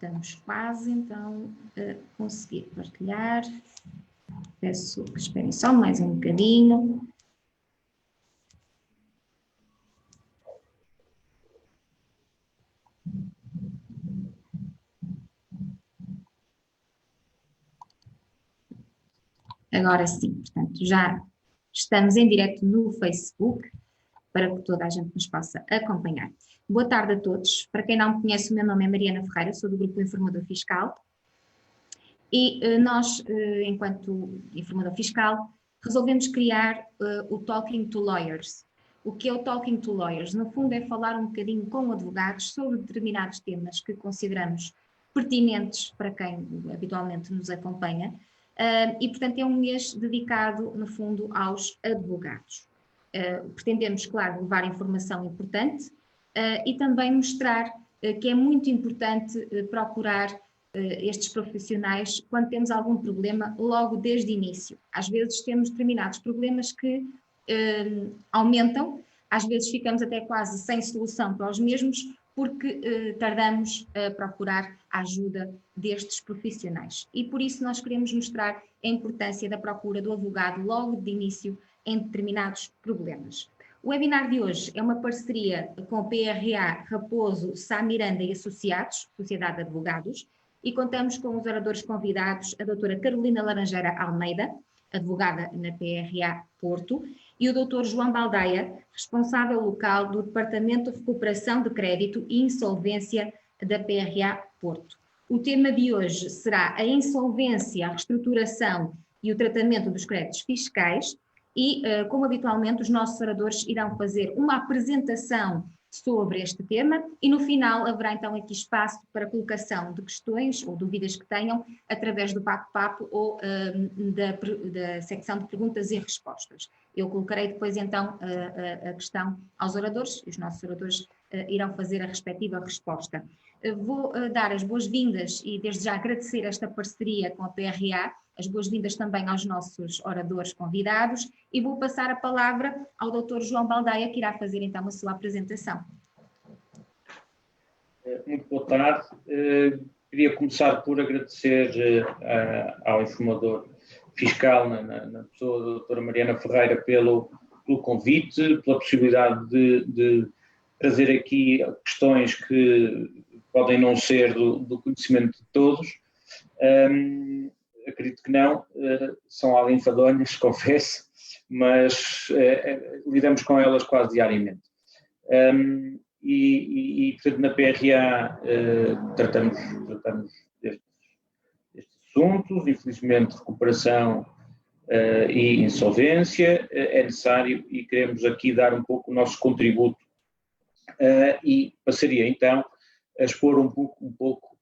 Estamos quase, então, a conseguir partilhar. Peço que esperem só mais um bocadinho. Agora sim, portanto, já estamos em direto no Facebook, para que toda a gente nos possa acompanhar. Boa tarde a todos. Para quem não me conhece, o meu nome é Mariana Ferreira, sou do Grupo Informador Fiscal. E nós, enquanto Informador Fiscal, resolvemos criar o Talking to Lawyers. O que é o Talking to Lawyers? No fundo é falar um bocadinho com advogados sobre determinados temas que consideramos pertinentes para quem habitualmente nos acompanha. E, portanto, é um mês dedicado, no fundo, aos advogados. Pretendemos, claro, levar informação importante e também mostrar que é muito importante procurar estes profissionais quando temos algum problema logo desde o início. Às vezes temos determinados problemas que aumentam, às vezes ficamos até quase sem solução para os mesmos porque tardamos a procurar a ajuda destes profissionais. E por isso nós queremos mostrar a importância da procura do advogado logo de início em determinados problemas. O webinar de hoje é uma parceria com a PRA Raposo Sá Miranda e Associados, Sociedade de Advogados, e contamos com os oradores convidados, a doutora Carolina Laranjeira Almeida, advogada na PRA Porto, e o doutor João Baldaia, responsável local do Departamento de Recuperação de Crédito e Insolvência da PRA Porto. O tema de hoje será a insolvência, a reestruturação e o tratamento dos créditos fiscais e, como habitualmente, os nossos oradores irão fazer uma apresentação sobre este tema e no final haverá então aqui espaço para colocação de questões ou dúvidas que tenham através do bate-papo ou da secção de perguntas e respostas. Eu colocarei depois então a questão aos oradores e os nossos oradores irão fazer a respectiva resposta. Vou dar as boas-vindas e desde já agradecer esta parceria com a PRA, as boas-vindas também aos nossos oradores convidados e vou passar a palavra ao Dr. João Baldaia, que irá fazer então a sua apresentação. Muito boa tarde. Queria começar por agradecer ao informador fiscal, na pessoa da doutora Mariana Ferreira, pelo convite, pela possibilidade de trazer aqui questões que podem não ser do conhecimento de todos. Acredito que não, são algo enfadonhas, confesso, mas lidamos com elas quase diariamente. Portanto, na PRA tratamos destes assuntos, infelizmente recuperação e insolvência é necessário e queremos aqui dar um pouco o nosso contributo e passaria então a expor um pouco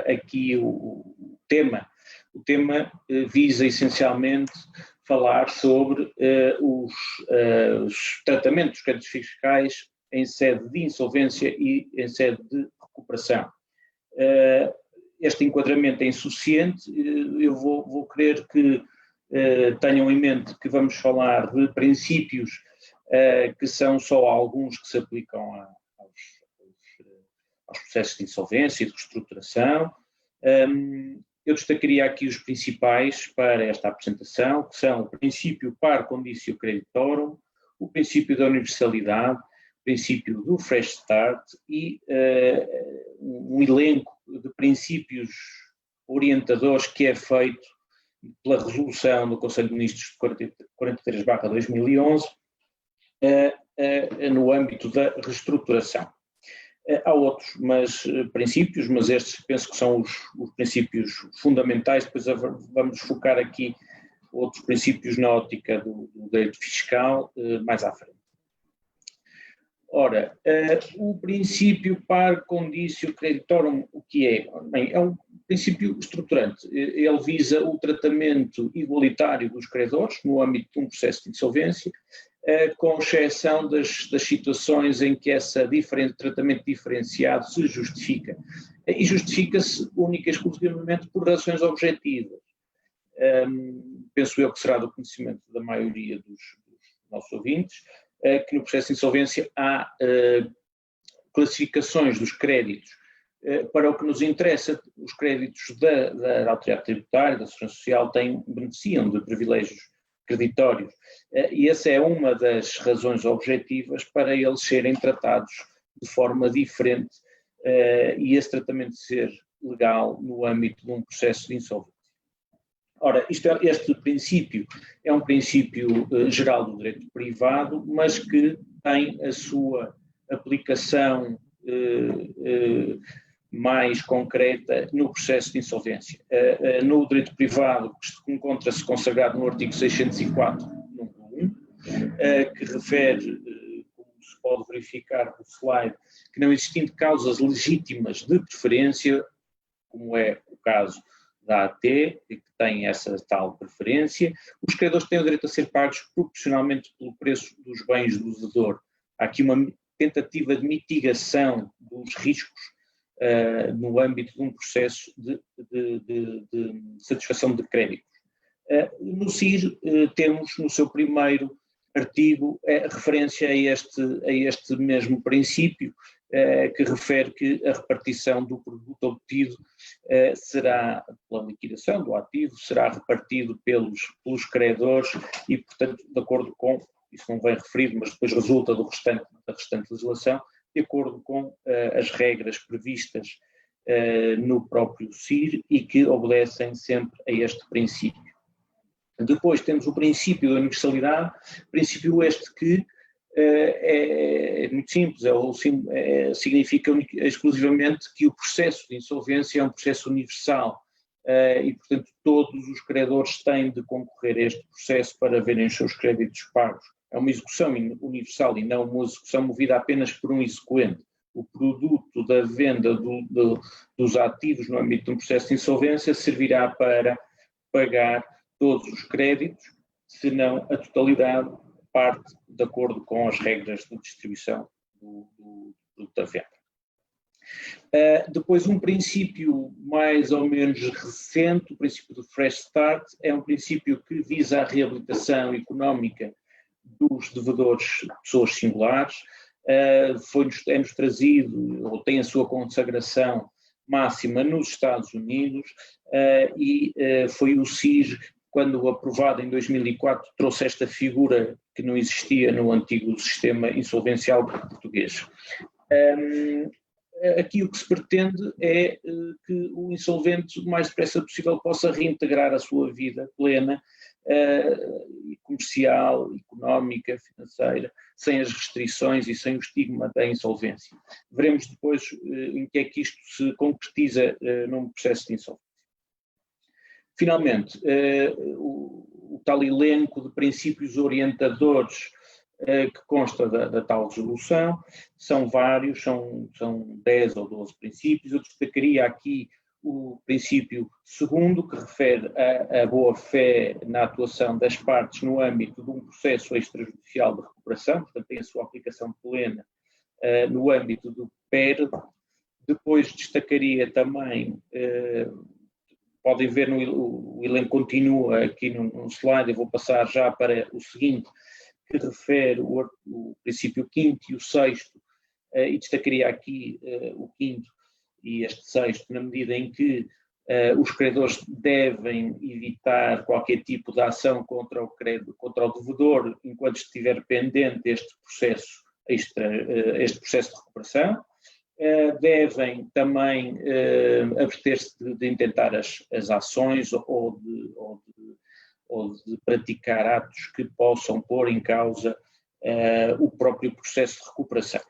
aqui o tema. O tema visa essencialmente falar sobre os tratamentos dos créditos fiscais em sede de insolvência e em sede de recuperação. Este enquadramento é insuficiente, eu vou querer que tenham em mente que vamos falar de princípios que são só alguns que se aplicam aos processos de insolvência e de reestruturação. Eu destacaria aqui os principais para esta apresentação, que são o princípio par condicio creditorum, o princípio da universalidade, o princípio do fresh start e um elenco de princípios orientadores que é feito pela resolução do Conselho de Ministros de 43/2011 no âmbito da reestruturação. Há outros princípios, mas estes penso que são os princípios fundamentais, depois vamos focar aqui outros princípios na ótica do direito fiscal mais à frente. Ora, o princípio par condicio creditorum, o que é? Bem, é um princípio estruturante, ele visa o tratamento igualitário dos credores no âmbito de um processo de insolvência, com exceção das situações em que esse tratamento diferenciado se justifica. E justifica-se única e exclusivamente por razões objetivas. Penso eu que será do conhecimento da maioria dos nossos ouvintes, que no processo de insolvência há classificações dos créditos Para o que nos interessa, os créditos da autoridade tributária, da segurança social, beneficiam de privilégios creditórios, e essa é uma das razões objetivas para eles serem tratados de forma diferente, e esse tratamento ser legal no âmbito de um processo de insolvência. Ora, este princípio é um princípio geral do direito privado, mas que tem a sua aplicação mais concreta no processo de insolvência. No direito privado, que encontra-se consagrado no artigo 604, número 1, que refere, como se pode verificar no slide, que não existindo causas legítimas de preferência, como é o caso da AT, que tem essa tal preferência, os credores têm o direito a ser pagos proporcionalmente pelo preço dos bens do devedor. Há aqui uma tentativa de mitigação dos riscos no âmbito de um processo de satisfação de créditos. No CIR temos no seu primeiro artigo referência a este mesmo princípio, que refere que a repartição do produto obtido será, pela liquidação do ativo, será repartido pelos credores e, portanto, de acordo com, isso não vem referido, mas depois resulta da restante legislação, de acordo com as regras previstas no próprio CIR e que obedecem sempre a este princípio. Depois temos o princípio da universalidade, princípio este que é muito simples, significa exclusivamente que o processo de insolvência é um processo universal e, portanto, todos os credores têm de concorrer a este processo para verem os seus créditos pagos. É uma execução universal e não uma execução movida apenas por um exequente. O produto da venda dos ativos no âmbito de um processo de insolvência servirá para pagar todos os créditos, se não a totalidade, parte de acordo com as regras de distribuição do produto da venda. Depois, um princípio mais ou menos recente, o princípio do Fresh Start, é um princípio que visa a reabilitação económica dos devedores de pessoas singulares, é-nos trazido, ou tem a sua consagração máxima nos Estados Unidos, e foi o CIR, quando aprovado em 2004, trouxe esta figura que não existia no antigo sistema insolvencial português. Aqui o que se pretende é que o insolvente, o mais depressa possível, possa reintegrar a sua vida plena, comercial, económica, financeira, sem as restrições e sem o estigma da insolvência. Veremos depois em que é que isto se concretiza num processo de insolvência. Finalmente, o tal elenco de princípios orientadores que consta da tal resolução, são vários, são 10 ou 12 princípios. Eu destacaria aqui o princípio segundo, que refere à boa-fé na atuação das partes no âmbito de um processo extrajudicial de recuperação, portanto tem a sua aplicação plena no âmbito do PER. Depois destacaria também, podem ver, o elenco continua aqui no slide, eu vou passar já para o seguinte, que refere o princípio quinto e o sexto, e destacaria aqui o quinto e este sexto, na medida em que os credores devem evitar qualquer tipo de ação contra o devedor enquanto estiver pendente este processo de recuperação. Devem também abster-se de intentar as ações ou de praticar atos que possam pôr em causa o próprio processo de recuperação.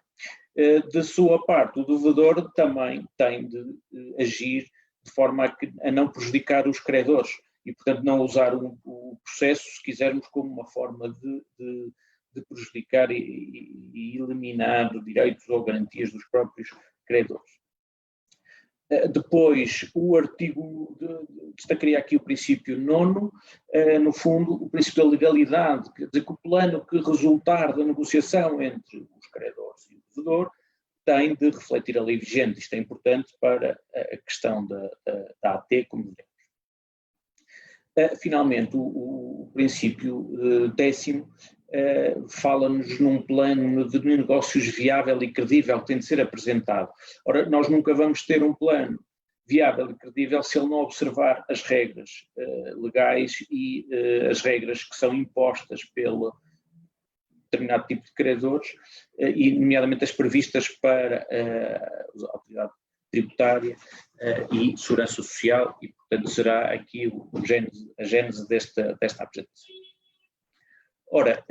De sua parte, o devedor também tem de agir de forma a não prejudicar os credores e, portanto, não usar o processo, se quisermos, como uma forma de prejudicar e eliminar direitos ou garantias dos próprios credores. Depois, o artigo, destacaria aqui o princípio 9º, no fundo, o princípio da legalidade, quer dizer que o plano que resultar da negociação entre os credores e o devedor tem de refletir a lei vigente. Isto é importante para a questão da AT, como veremos. Finalmente, o princípio 10º fala-nos num plano de negócios viável e credível que tem de ser apresentado. Ora, nós nunca vamos ter um plano viável e credível se ele não observar as regras legais e as regras que são impostas pelo determinado tipo de credores, e nomeadamente as previstas para a autoridade tributária e segurança social, e portanto será aqui a gênese desta apresentação. Ora,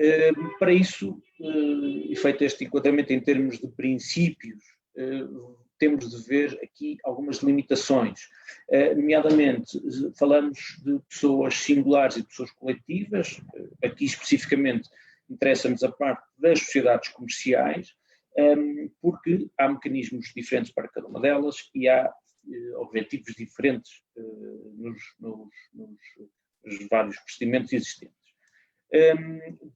para isso, e feito este enquadramento em termos de princípios, temos de ver aqui algumas limitações, nomeadamente falamos de pessoas singulares e pessoas coletivas, aqui especificamente interessa-nos a parte das sociedades comerciais, porque há mecanismos diferentes para cada uma delas e há objetivos diferentes nos vários procedimentos existentes.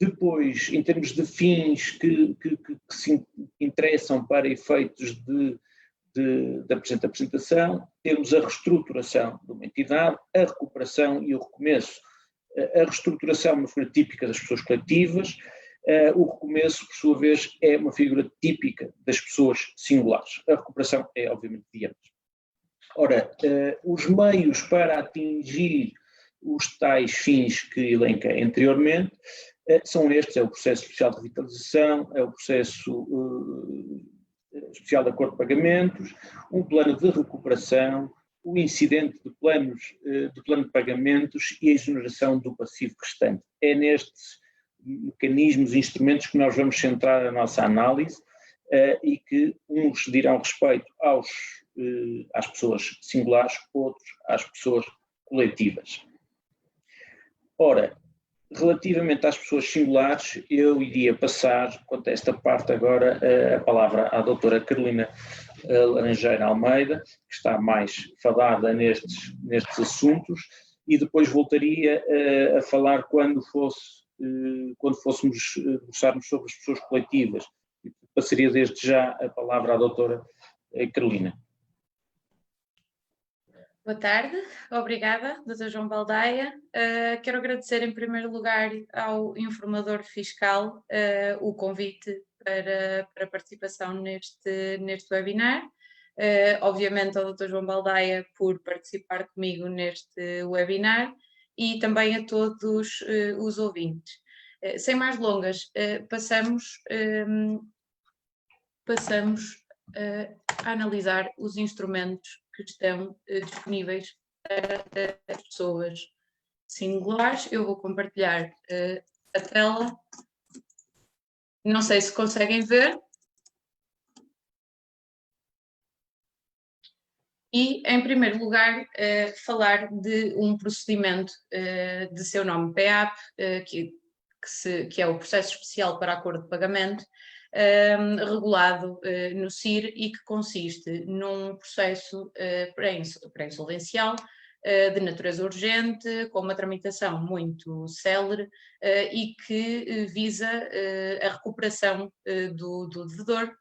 Depois, em termos de fins que se interessam para efeitos da presente apresentação, temos a reestruturação de uma entidade, a recuperação e o recomeço. A reestruturação é uma figura típica das pessoas coletivas, o recomeço, por sua vez, é uma figura típica das pessoas singulares. A recuperação é, obviamente, de ambas. Ora, os meios para atingir os tais fins que elenquei anteriormente são estes: é o processo especial de revitalização, é o processo especial de acordo de pagamentos, um plano de recuperação, o incidente de plano de pagamentos e a exoneração do passivo restante. É nestes mecanismos e instrumentos que nós vamos centrar a nossa análise e que uns dirão respeito às pessoas singulares, outros às pessoas coletivas. Ora, relativamente às pessoas singulares, eu iria passar, quanto a esta parte agora, a palavra à doutora Carolina Laranjeira Almeida, que está mais fadada nestes assuntos, e depois voltaria a falar quando fôssemos debruçarmos sobre as pessoas coletivas. E passaria desde já a palavra à doutora Carolina. Boa tarde, obrigada, Dr. João Baldaia. Quero agradecer em primeiro lugar ao informador fiscal o convite para a participação neste webinar. Obviamente ao Dr. João Baldaia por participar comigo neste webinar e também a todos os ouvintes. Sem mais delongas, passamos a analisar os instrumentos que estão disponíveis para as pessoas singulares. Eu vou compartilhar a tela. Não sei se conseguem ver. E, em primeiro lugar, falar de um procedimento de seu nome PEAP, que é o Processo Especial para Acordo de Pagamento, regulado no CIR e que consiste num processo pré-insolvencial de natureza urgente, com uma tramitação muito célere e que visa a recuperação do devedor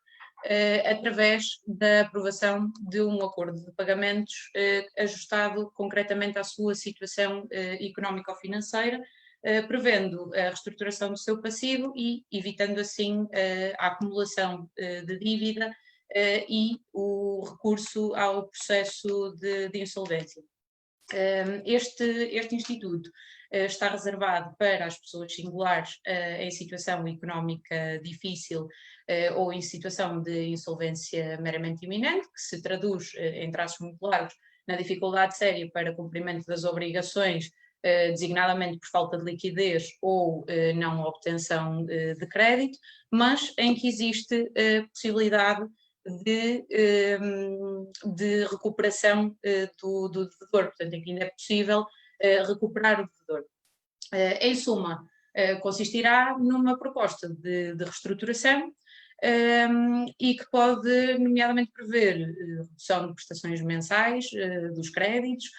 através da aprovação de um acordo de pagamentos ajustado concretamente à sua situação económico-financeira, prevendo a reestruturação do seu passivo e evitando assim a acumulação de dívida e o recurso ao processo de insolvência. Este instituto está reservado para as pessoas singulares em situação económica difícil ou em situação de insolvência meramente iminente, que se traduz, em traços muito largos, na dificuldade séria para cumprimento das obrigações, designadamente por falta de liquidez ou não obtenção de crédito, mas em que existe possibilidade de recuperação do devedor, portanto, em que ainda é possível recuperar o devedor. Em suma, consistirá numa proposta de reestruturação e que pode, nomeadamente, prever redução de prestações mensais dos créditos,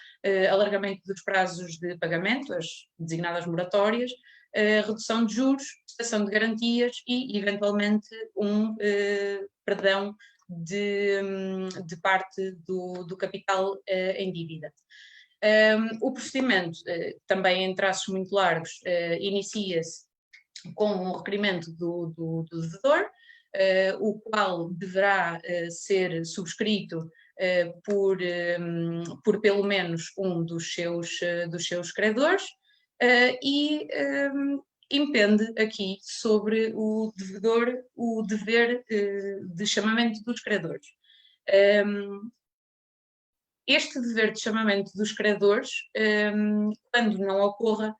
alargamento dos prazos de pagamento, as designadas moratórias, redução de juros, prestação de garantias e, eventualmente, perdão de parte do capital em dívida. O procedimento, também em traços muito largos, inicia-se com um requerimento do devedor, o qual deverá ser subscrito por pelo menos um dos seus credores, e impende aqui sobre o devedor o dever de chamamento dos credores. Este dever de chamamento dos credores, quando não ocorra,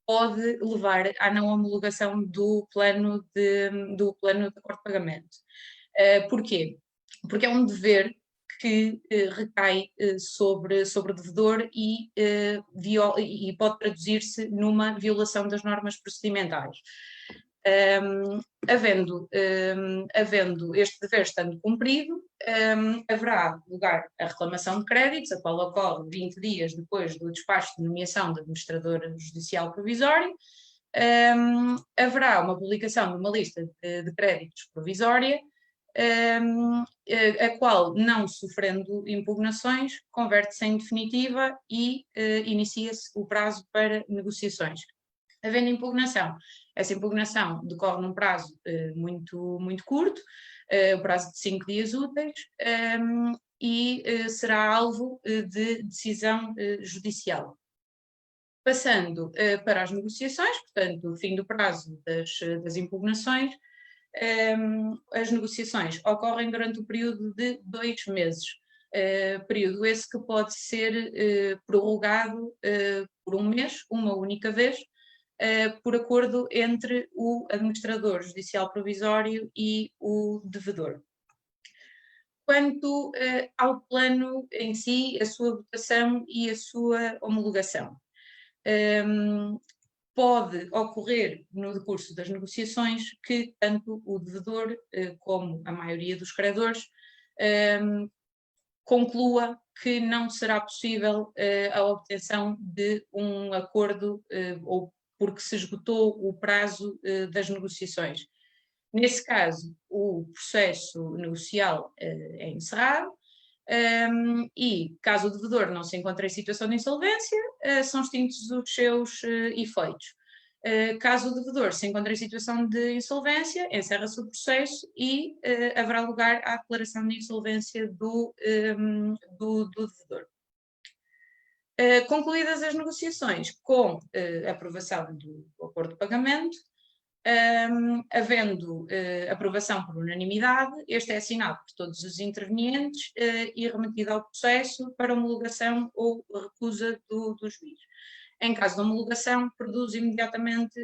pode levar à não homologação do plano de acordo de pagamento. Porquê? Porque é um dever que recai sobre o devedor e pode traduzir-se numa violação das normas procedimentais. Havendo este dever estando cumprido, haverá lugar à reclamação de créditos, a qual ocorre 20 dias depois do despacho de nomeação de administrador judicial provisório. Haverá uma publicação de uma lista de créditos provisória, a qual, não sofrendo impugnações, converte-se em definitiva e inicia-se o prazo para negociações. Havendo impugnação, essa impugnação decorre num prazo muito curto, o prazo de 5 dias úteis, e será alvo de decisão judicial. Passando para as negociações, portanto, o fim do prazo das impugnações, as negociações ocorrem durante o período de 2 meses, período esse que pode ser prorrogado por 1 mês, uma única vez, por acordo entre o administrador judicial provisório e o devedor. Quanto ao plano em si, a sua votação e a sua homologação, pode ocorrer no decurso das negociações que tanto o devedor como a maioria dos credores conclua que não será possível a obtenção de um acordo ou porque se esgotou o prazo das negociações. Nesse caso, o processo negocial é encerrado, e, caso o devedor não se encontre em situação de insolvência, são extintos os seus efeitos. Caso o devedor se encontre em situação de insolvência, encerra-se o processo e haverá lugar à declaração de insolvência do devedor. Concluídas as negociações com a aprovação do acordo de pagamento, havendo aprovação por unanimidade, este é assinado por todos os intervenientes e remetido ao processo para homologação ou recusa do juiz. Em caso de homologação, produz imediatamente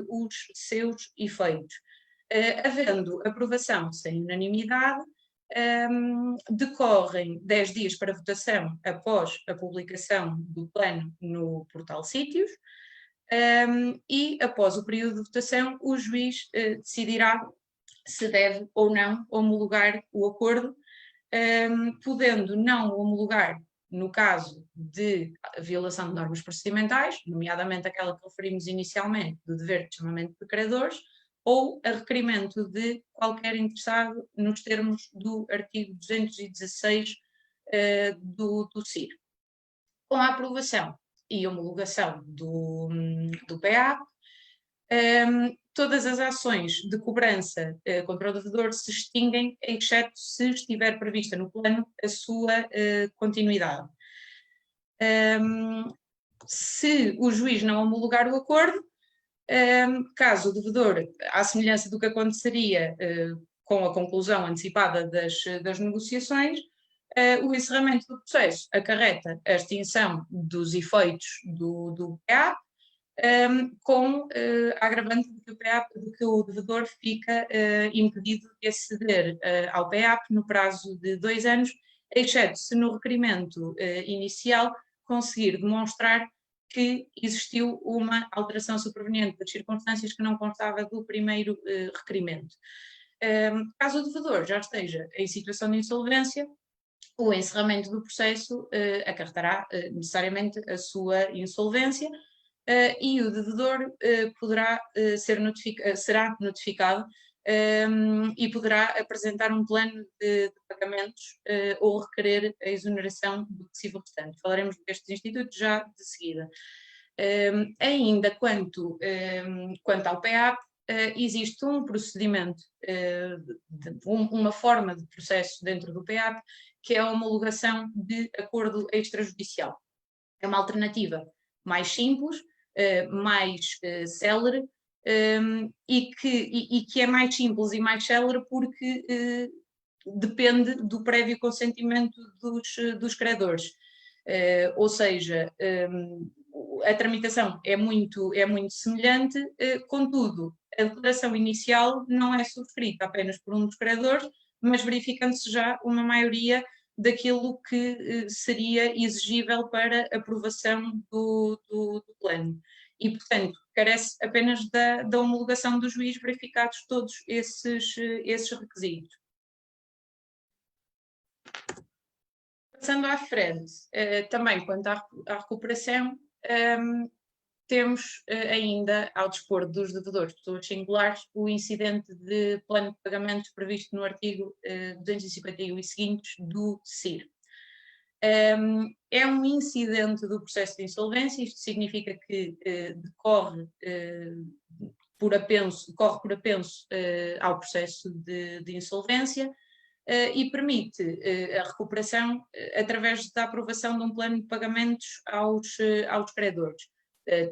os seus efeitos. Havendo aprovação sem unanimidade, decorrem 10 dias para votação após a publicação do plano no portal Sítios, e após o período de votação o juiz decidirá se deve ou não homologar o acordo, podendo não homologar no caso de violação de normas procedimentais, nomeadamente aquela que referimos inicialmente do dever de chamamento de credores, ou a requerimento de qualquer interessado nos termos do artigo 216 do CIR. Com a aprovação e homologação do PA, todas as ações de cobrança contra o devedor se extinguem, exceto se estiver prevista no plano a sua continuidade. Se o juiz não homologar o acordo, caso o devedor, à semelhança do que aconteceria com a conclusão antecipada das negociações, o encerramento do processo acarreta a extinção dos efeitos do PA, com a agravante de que o devedor fica impedido de aceder ao PA no prazo de 2 anos, exceto se no requerimento inicial conseguir demonstrar que existiu uma alteração superveniente das circunstâncias que não constava do primeiro requerimento. Caso o devedor já esteja em situação de insolvência, o encerramento do processo acarretará necessariamente a sua insolvência, e o devedor será notificado e poderá apresentar um plano de pagamentos ou requerer a exoneração do passivo restante. Falaremos destes institutos já de seguida. Ainda quanto ao PA, existe um procedimento, uma forma de processo dentro do PEAP, que é a homologação de acordo extrajudicial. É uma alternativa mais simples, mais célere, e que é mais simples e mais célere porque depende do prévio consentimento dos credores. Ou seja, a tramitação é muito semelhante, contudo, a declaração inicial não é subscrita apenas por um dos credores, mas verificando-se já uma maioria daquilo que seria exigível para aprovação do plano. E, portanto, carece apenas da homologação do juiz, verificados todos esses requisitos. Passando à frente, também quanto à recuperação, temos ainda, ao dispor dos devedores de pessoas singulares, o incidente de plano de pagamentos previsto no artigo 251 e seguintes do CIR. É um incidente do processo de insolvência, isto significa que corre por apenso ao processo de insolvência, e permite a recuperação através da aprovação de um plano de pagamentos aos credores,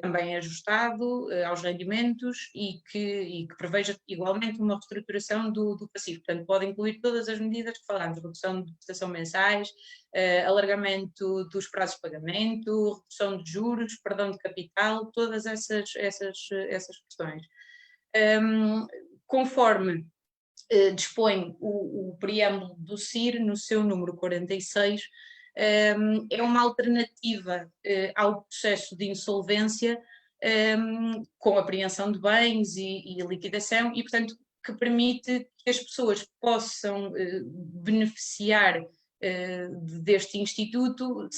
também ajustado aos rendimentos e que preveja igualmente uma reestruturação do passivo. Portanto, pode incluir todas as medidas que falamos: redução de prestação mensais, alargamento dos prazos de pagamento, redução de juros, perdão de capital, todas essas questões. Conforme dispõe o preâmbulo do CIR, no seu número 46, é uma alternativa ao processo de insolvência, com apreensão de bens e liquidação, e, portanto, que permite que as pessoas possam beneficiar deste instituto,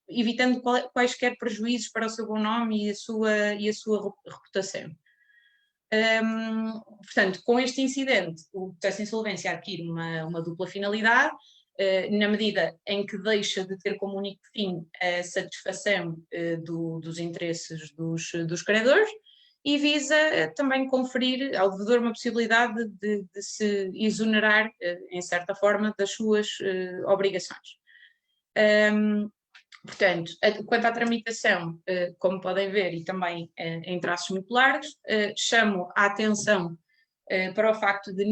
evitando quaisquer prejuízos para o seu bom nome e a sua reputação. Portanto, com este incidente, o processo de insolvência adquire uma dupla finalidade, na medida em que deixa de ter como único fim a satisfação dos interesses dos credores, e visa também conferir ao devedor uma possibilidade de se exonerar, em certa forma, das suas obrigações. Portanto, quanto à tramitação, como podem ver, e também em traços muito largos, chamo a atenção para o facto de,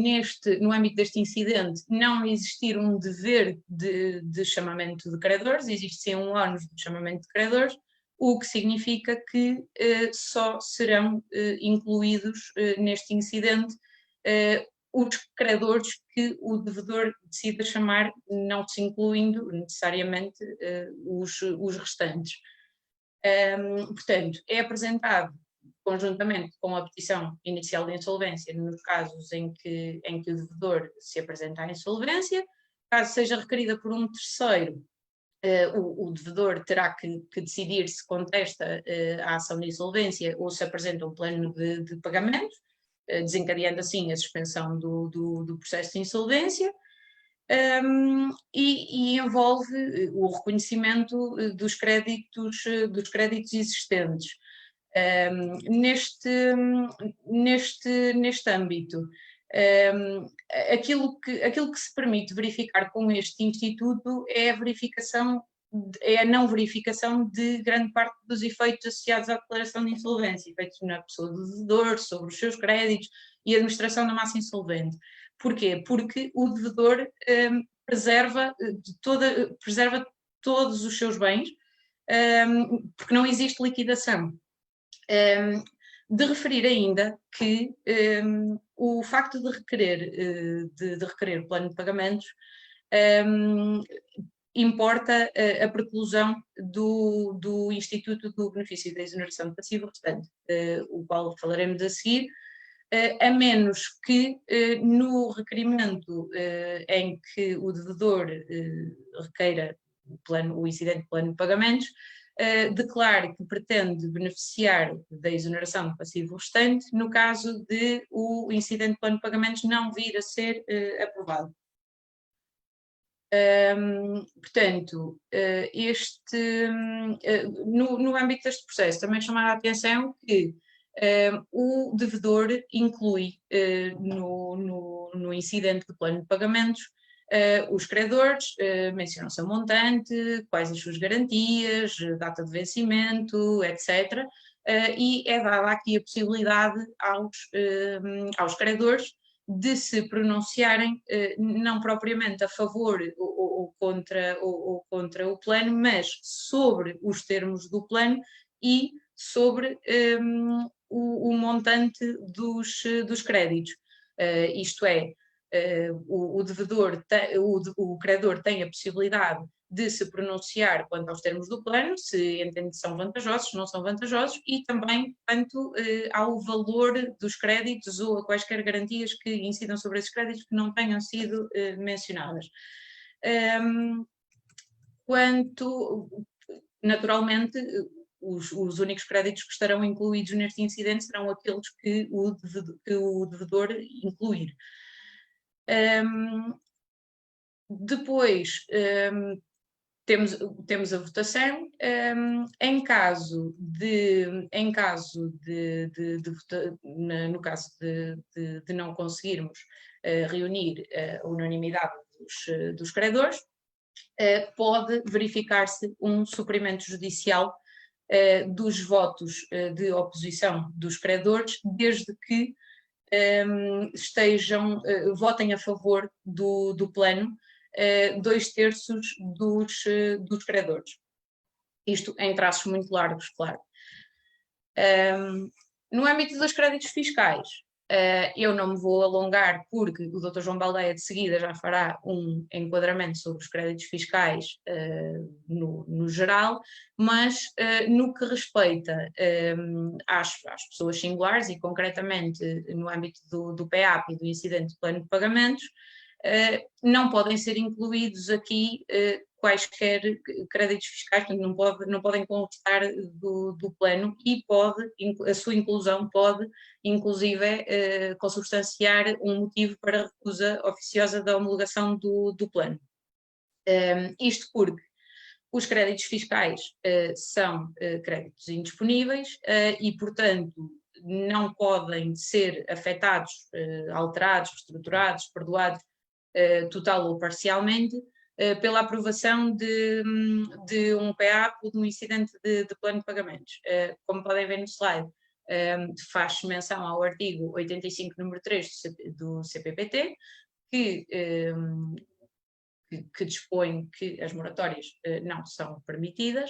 no âmbito deste incidente, não existir um dever de chamamento de credores, existe sim um ónus de chamamento de credores, o que significa que só serão incluídos neste incidente os credores que o devedor decida chamar, não se incluindo necessariamente os restantes. Portanto, é apresentado conjuntamente com a petição inicial de insolvência nos casos em que o devedor se apresenta à insolvência. Caso seja requerida por um terceiro, o devedor terá que decidir se contesta a ação de insolvência ou se apresenta um plano de pagamento, desencadeando assim a suspensão do processo de insolvência, e envolve o reconhecimento dos créditos existentes. Neste âmbito, aquilo que se permite verificar com este instituto é a não verificação de grande parte dos efeitos associados à declaração de insolvência, efeitos na pessoa do devedor, sobre os seus créditos e a administração da massa insolvente. Porquê? Porque o devedor preserva todos os seus bens, porque não existe liquidação. De referir ainda que o facto de requerer o plano de pagamentos importa a preclusão do Instituto do Benefício da Exoneração de Passivo Restante, o qual falaremos a seguir, a menos que no requerimento em que o devedor requeira o incidente de plano de pagamentos, declare que pretende beneficiar da exoneração de passivo restante no caso de o incidente de plano de pagamentos não vir a ser aprovado. Portanto, no âmbito deste processo, também chamar a atenção que o devedor inclui no incidente do plano de pagamentos os credores, mencionam-se a montante, quais as suas garantias, data de vencimento, etc. E é dada aqui a possibilidade aos credores de se pronunciarem não propriamente a favor ou contra o plano, mas sobre os termos do plano e sobre o montante dos créditos. Isto é, o credor tem a possibilidade de se pronunciar quanto aos termos do plano, se entende que são vantajosos, se não são vantajosos, e também quanto ao valor dos créditos ou a quaisquer garantias que incidam sobre esses créditos que não tenham sido mencionadas. Naturalmente, os únicos créditos que estarão incluídos neste incidente serão aqueles que o devedor incluir. Depois temos a votação. No caso de não conseguirmos reunir a unanimidade dos credores, pode verificar-se um suprimento judicial dos votos de oposição dos credores, desde que votem a favor do plano 2/3 dos credores. Isto em traços muito largos, claro. No âmbito dos créditos fiscais, eu não me vou alongar porque o Dr. João Baldeia de seguida já fará um enquadramento sobre os créditos fiscais no geral, mas no que respeita às pessoas singulares e concretamente no âmbito do PEAP e do incidente de plano de pagamentos, não podem ser incluídos aqui quaisquer créditos fiscais, portanto não podem constar do plano, e a sua inclusão pode, inclusive, consubstanciar um motivo para a recusa oficiosa da homologação do plano. Isto porque os créditos fiscais são créditos indisponíveis e, portanto, não podem ser afetados, alterados, reestruturados, perdoados, total ou parcialmente, pela aprovação de um PEAP ou de um incidente de plano de pagamentos. Como podem ver no slide, faz menção ao artigo 85, número 3 do CPPT, que dispõe que as moratórias não são permitidas.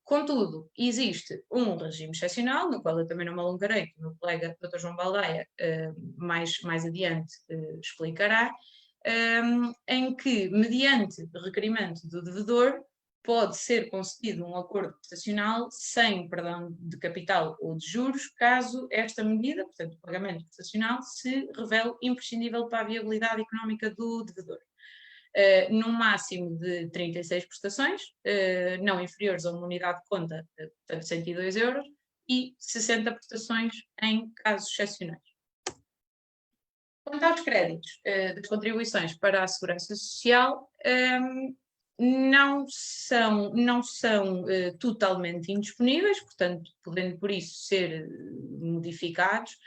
Contudo, existe um regime excepcional, no qual eu também não me alongarei, que o meu colega Dr. João Baldeia mais adiante explicará, em que, mediante requerimento do devedor, pode ser concedido um acordo prestacional sem perdão de capital ou de juros, caso esta medida, portanto o pagamento prestacional, se revele imprescindível para a viabilidade económica do devedor. Num máximo de 36 prestações, não inferiores a uma unidade de conta, portanto 102 euros, e 60 prestações em casos excepcionais. Quanto aos créditos das contribuições para a Segurança Social, não são totalmente indisponíveis, portanto, podendo por isso ser modificados,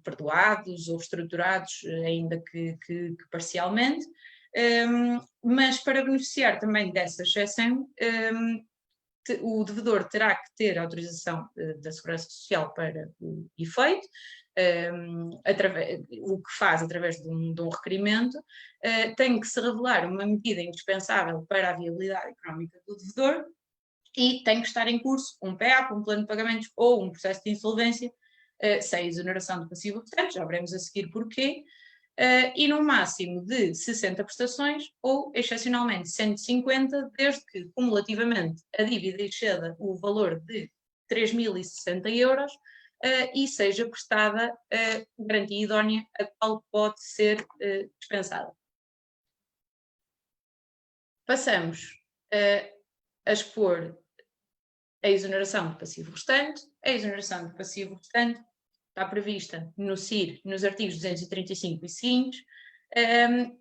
perdoados ou reestruturados, ainda que parcialmente, mas para beneficiar também dessa exceção, o devedor terá que ter autorização da Segurança Social para o efeito, o que faz através de um requerimento, tem que se revelar uma medida indispensável para a viabilidade económica do devedor e tem que estar em curso um PEAP, um plano de pagamentos ou um processo de insolvência, sem exoneração do passivo restante, já veremos a seguir porquê, e no máximo de 60 prestações ou, excepcionalmente, 150, desde que, cumulativamente, a dívida exceda o valor de 3.060 euros e seja prestada garantia idónea, a qual pode ser dispensada. Passamos a expor a exoneração de passivo restante. A exoneração de passivo restante está prevista no CIR, nos artigos 235 e seguintes,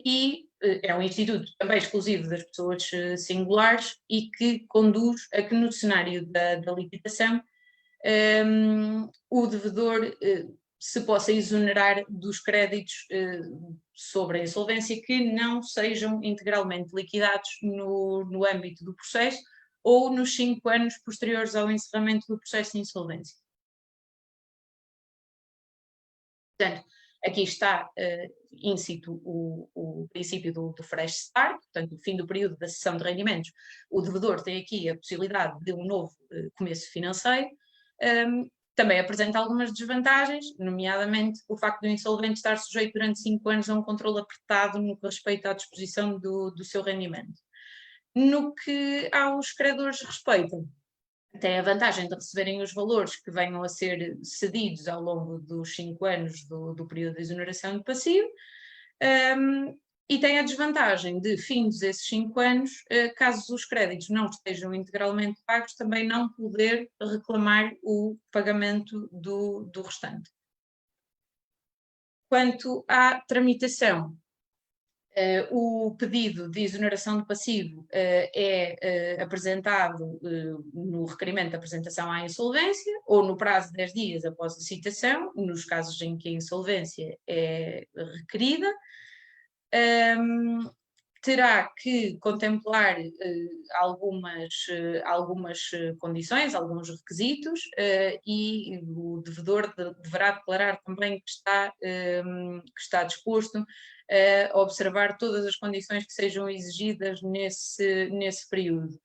e é um instituto também exclusivo das pessoas singulares e que conduz a que, no cenário da licitação, o devedor se possa exonerar dos créditos sobre a insolvência que não sejam integralmente liquidados no âmbito do processo ou nos 5 anos posteriores ao encerramento do processo de insolvência. Portanto, aqui está in situ o princípio do fresh start, portanto, o fim do período da cessão de rendimentos. O devedor tem aqui a possibilidade de um novo começo financeiro. Também apresenta algumas desvantagens, nomeadamente o facto do insolvente estar sujeito durante 5 anos a um controle apertado no que respeita à disposição do seu rendimento. No que aos credores respeita, tem a vantagem de receberem os valores que venham a ser cedidos ao longo dos 5 anos do período de exoneração de passivo, e tem a desvantagem de, findos esses 5 anos, caso os créditos não estejam integralmente pagos, também não poder reclamar o pagamento do restante. Quanto à tramitação, o pedido de exoneração de passivo é apresentado no requerimento de apresentação à insolvência ou no prazo de 10 dias após a citação, nos casos em que a insolvência é requerida. Terá que contemplar algumas condições, alguns requisitos, e o devedor deverá declarar também que está disposto a observar todas as condições que sejam exigidas nesse período.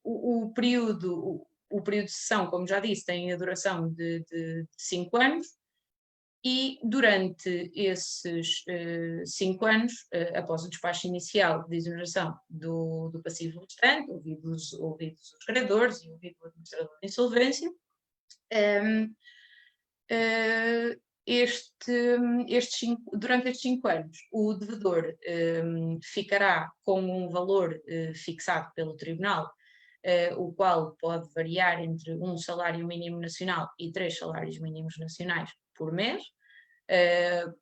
O período de cessão, como já disse, tem a duração de 5 anos. E durante esses 5 anos, após o despacho inicial de exoneração do passivo restante, ouvidos os credores e ouvido o administrador de insolvência, durante estes 5 anos, o devedor ficará com um valor fixado pelo Tribunal, o qual pode variar entre um salário mínimo nacional e 3 salários mínimos nacionais por mês,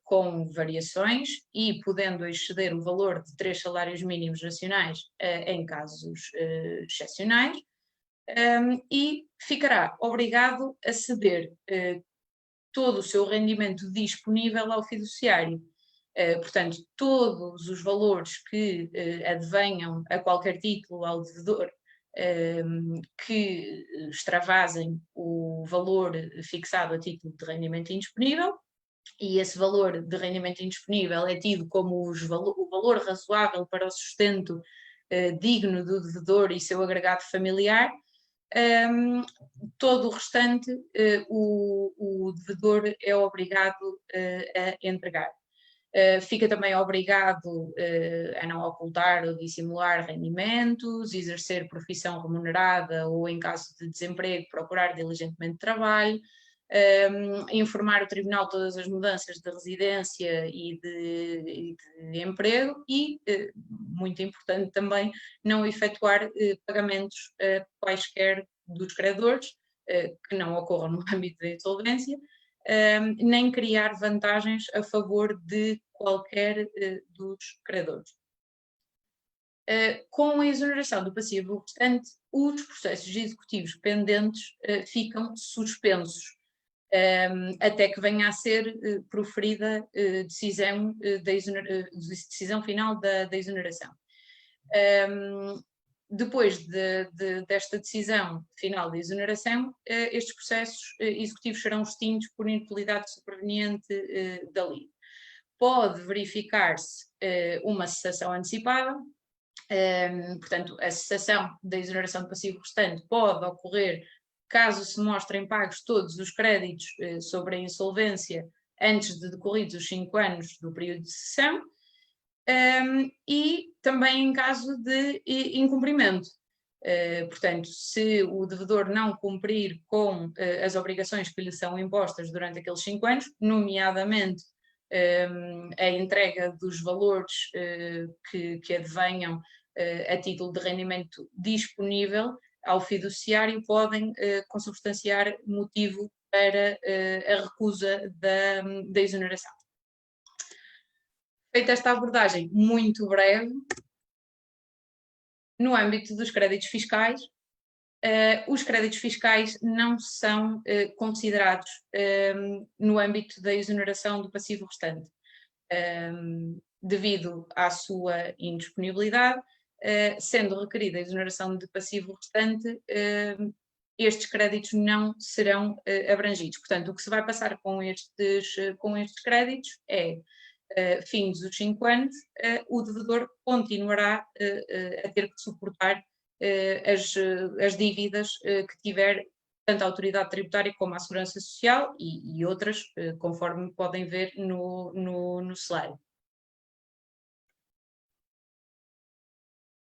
com variações e podendo exceder o valor de 3 salários mínimos nacionais em casos excepcionais, e ficará obrigado a ceder todo o seu rendimento disponível ao fiduciário. Portanto, todos os valores que advenham a qualquer título ao devedor que extravasem o valor fixado a título de rendimento indisponível, e esse valor de rendimento indisponível é tido como o valor razoável para o sustento digno do devedor e seu agregado familiar, todo o restante o devedor é obrigado a entregar. Fica também obrigado a não ocultar ou dissimular rendimentos, exercer profissão remunerada ou, em caso de desemprego, procurar diligentemente trabalho, informar o Tribunal todas as mudanças de residência e de emprego e, muito importante também, não efetuar pagamentos quaisquer dos credores que não ocorram no âmbito da insolvência, nem criar vantagens a favor de qualquer dos credores. Com a exoneração do passivo restante, os processos executivos pendentes ficam suspensos, até que venha a ser proferida decisão final da exoneração. Depois desta decisão final de exoneração, estes processos executivos serão extintos por inutilidade superveniente da lei. Pode verificar-se uma cessação antecipada, portanto, a cessação da exoneração de passivo restante pode ocorrer caso se mostrem pagos todos os créditos sobre a insolvência antes de decorridos os 5 anos do período de cessão, e também em caso de incumprimento. Portanto, se o devedor não cumprir com as obrigações que lhe são impostas durante aqueles 5 anos, nomeadamente a entrega dos valores que advenham a título de rendimento disponível ao fiduciário, podem consubstanciar motivo para a recusa da exoneração. Feita esta abordagem muito breve, no âmbito dos créditos fiscais, os créditos fiscais não são considerados no âmbito da exoneração do passivo restante, devido à sua indisponibilidade, sendo requerida a exoneração de passivo restante, estes créditos não serão abrangidos. Portanto, o que se vai passar com estes créditos é, fins os 5 anos, o devedor continuará a ter que suportar as dívidas que tiver, tanto a autoridade tributária como a segurança social e outras, conforme podem ver no slide.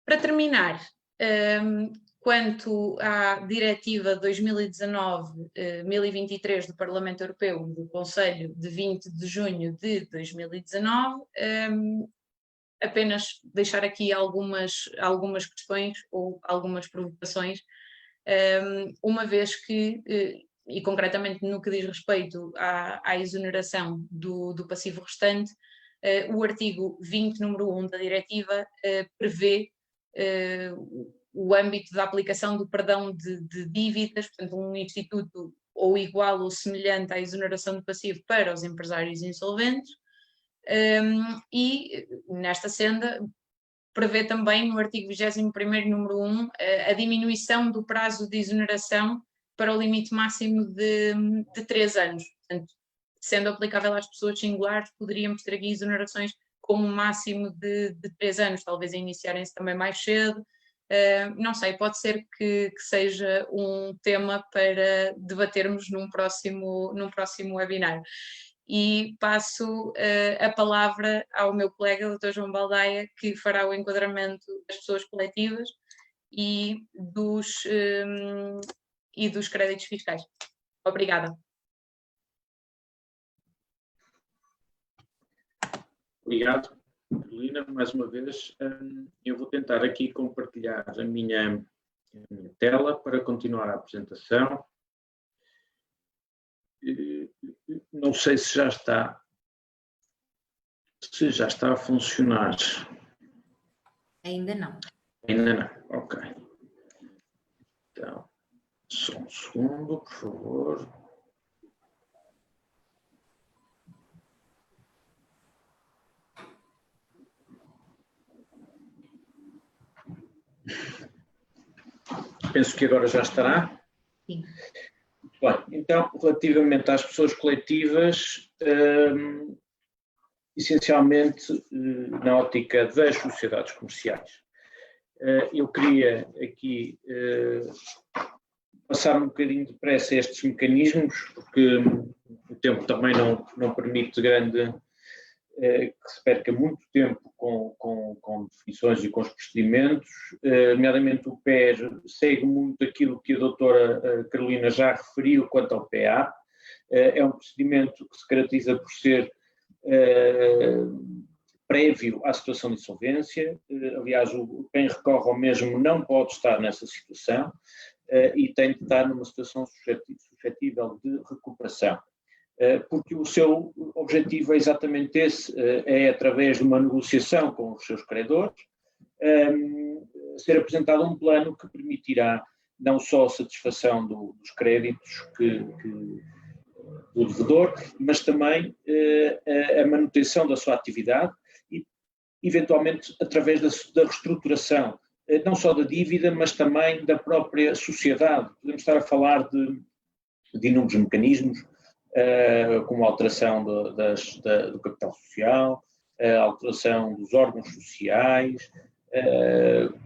Para terminar, quanto à Diretiva 2019-1023 do Parlamento Europeu e do Conselho de 20 de junho de 2019, apenas deixar aqui algumas questões ou algumas provocações, uma vez que, e concretamente no que diz respeito à exoneração do passivo restante, o artigo 20, número 1 da diretiva, prevê o âmbito da aplicação do perdão de dívidas, portanto um instituto ou igual ou semelhante à exoneração do passivo para os empresários insolventes, e nesta senda prevê também no artigo 21º, número 1, a diminuição do prazo de exoneração para o limite máximo de 3 anos. Portanto, sendo aplicável às pessoas singulares, poderíamos ter aqui exonerações com um máximo de 3 anos, talvez iniciarem-se também mais cedo. Não sei, pode ser que seja um tema para debatermos num próximo webinar. E passo a palavra ao meu colega, Dr. João Baldaia, que fará o enquadramento das pessoas coletivas e dos créditos fiscais. Obrigada. Obrigado, Carolina, mais uma vez. Eu vou tentar aqui compartilhar a minha tela para continuar a apresentação. Não sei se já está a funcionar. Ainda não. Ainda não, ok. Então, só um segundo, por favor. Penso que agora já estará. Sim. Bem, então, relativamente às pessoas coletivas, essencialmente na ótica das sociedades comerciais. Eu queria aqui passar um bocadinho depressa estes mecanismos, porque o tempo também não permite que se perca muito tempo com definições e com os procedimentos, nomeadamente o PER segue muito aquilo que a doutora Carolina já referiu quanto ao PA. É um procedimento que se caracteriza por ser prévio à situação de insolvência, aliás, quem recorre ao mesmo não pode estar nessa situação e tem de estar numa situação suscetível de recuperação. Porque o seu objetivo é exatamente esse, é através de uma negociação com os seus credores, ser apresentado um plano que permitirá não só a satisfação dos créditos do devedor, mas também a manutenção da sua atividade e, eventualmente, através da reestruturação, não só da dívida, mas também da própria sociedade. Podemos estar a falar de inúmeros mecanismos, como a alteração do capital social, a alteração dos órgãos sociais,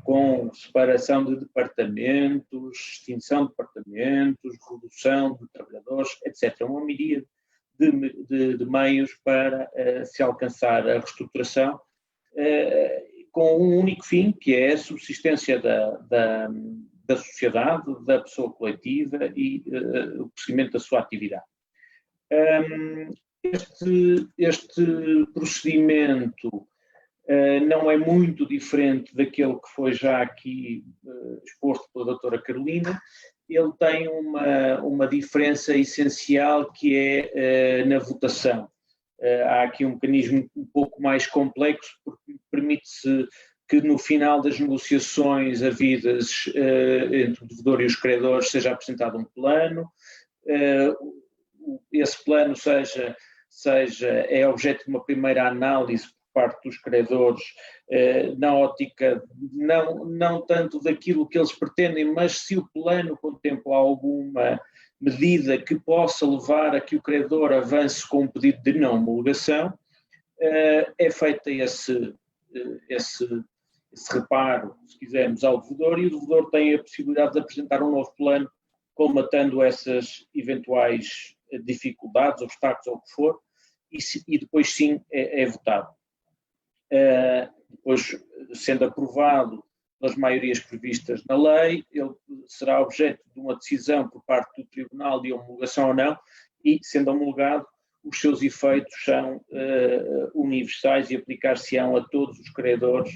com separação de departamentos, extinção de departamentos, redução de trabalhadores, etc. Uma miríade de meios para se alcançar a reestruturação, com um único fim, que é a subsistência da sociedade, da pessoa coletiva e o prosseguimento da sua atividade. Este procedimento não é muito diferente daquele que foi já aqui exposto pela doutora Carolina. Ele tem uma diferença essencial que é na votação. Há aqui um mecanismo um pouco mais complexo, porque permite-se que no final das negociações havidas entre o devedor e os credores seja apresentado um plano, esse plano é objeto de uma primeira análise por parte dos credores, na ótica não tanto daquilo que eles pretendem, mas se o plano contempla alguma medida que possa levar a que o credor avance com um pedido de não homologação, é feito esse reparo, se quisermos, ao devedor, e o devedor tem a possibilidade de apresentar um novo plano, colmatando essas eventuais dificuldades, obstáculos ou o que for, e depois sim é votado. Depois, sendo aprovado pelas maiorias previstas na lei, ele será objeto de uma decisão por parte do Tribunal de homologação ou não, e, sendo homologado, os seus efeitos são universais e aplicar-se-ão a todos os credores,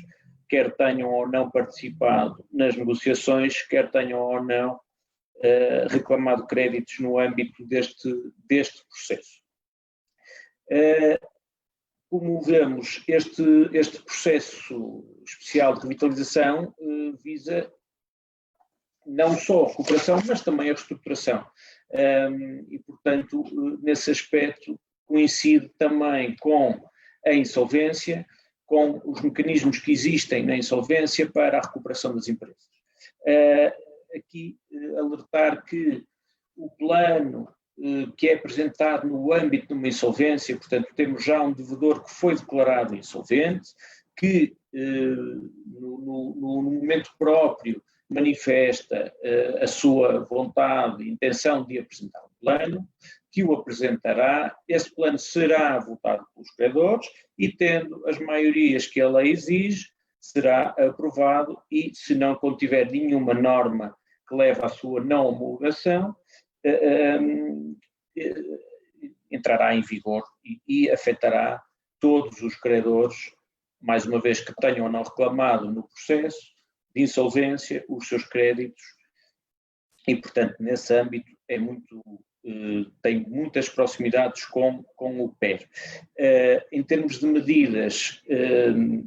quer tenham ou não participado nas negociações, quer tenham ou não reclamado créditos no âmbito deste processo. Como vemos, este processo especial de revitalização visa não só a recuperação, mas também a reestruturação. E, portanto, nesse aspecto, coincide também com a insolvência, com os mecanismos que existem na insolvência para a recuperação das empresas. Aqui, alertar que o plano que é apresentado no âmbito de uma insolvência, portanto, temos já um devedor que foi declarado insolvente, que no momento próprio manifesta a sua vontade e intenção de apresentar um plano, que o apresentará, esse plano será votado pelos credores e, tendo as maiorias que a lei exige, será aprovado e, se não contiver nenhuma norma que leve à sua não homologação, entrará em vigor e afetará todos os credores, mais uma vez que tenham ou não reclamado no processo de insolvência os seus créditos, e, portanto, nesse âmbito tem muitas proximidades com o PER. Em termos de medidas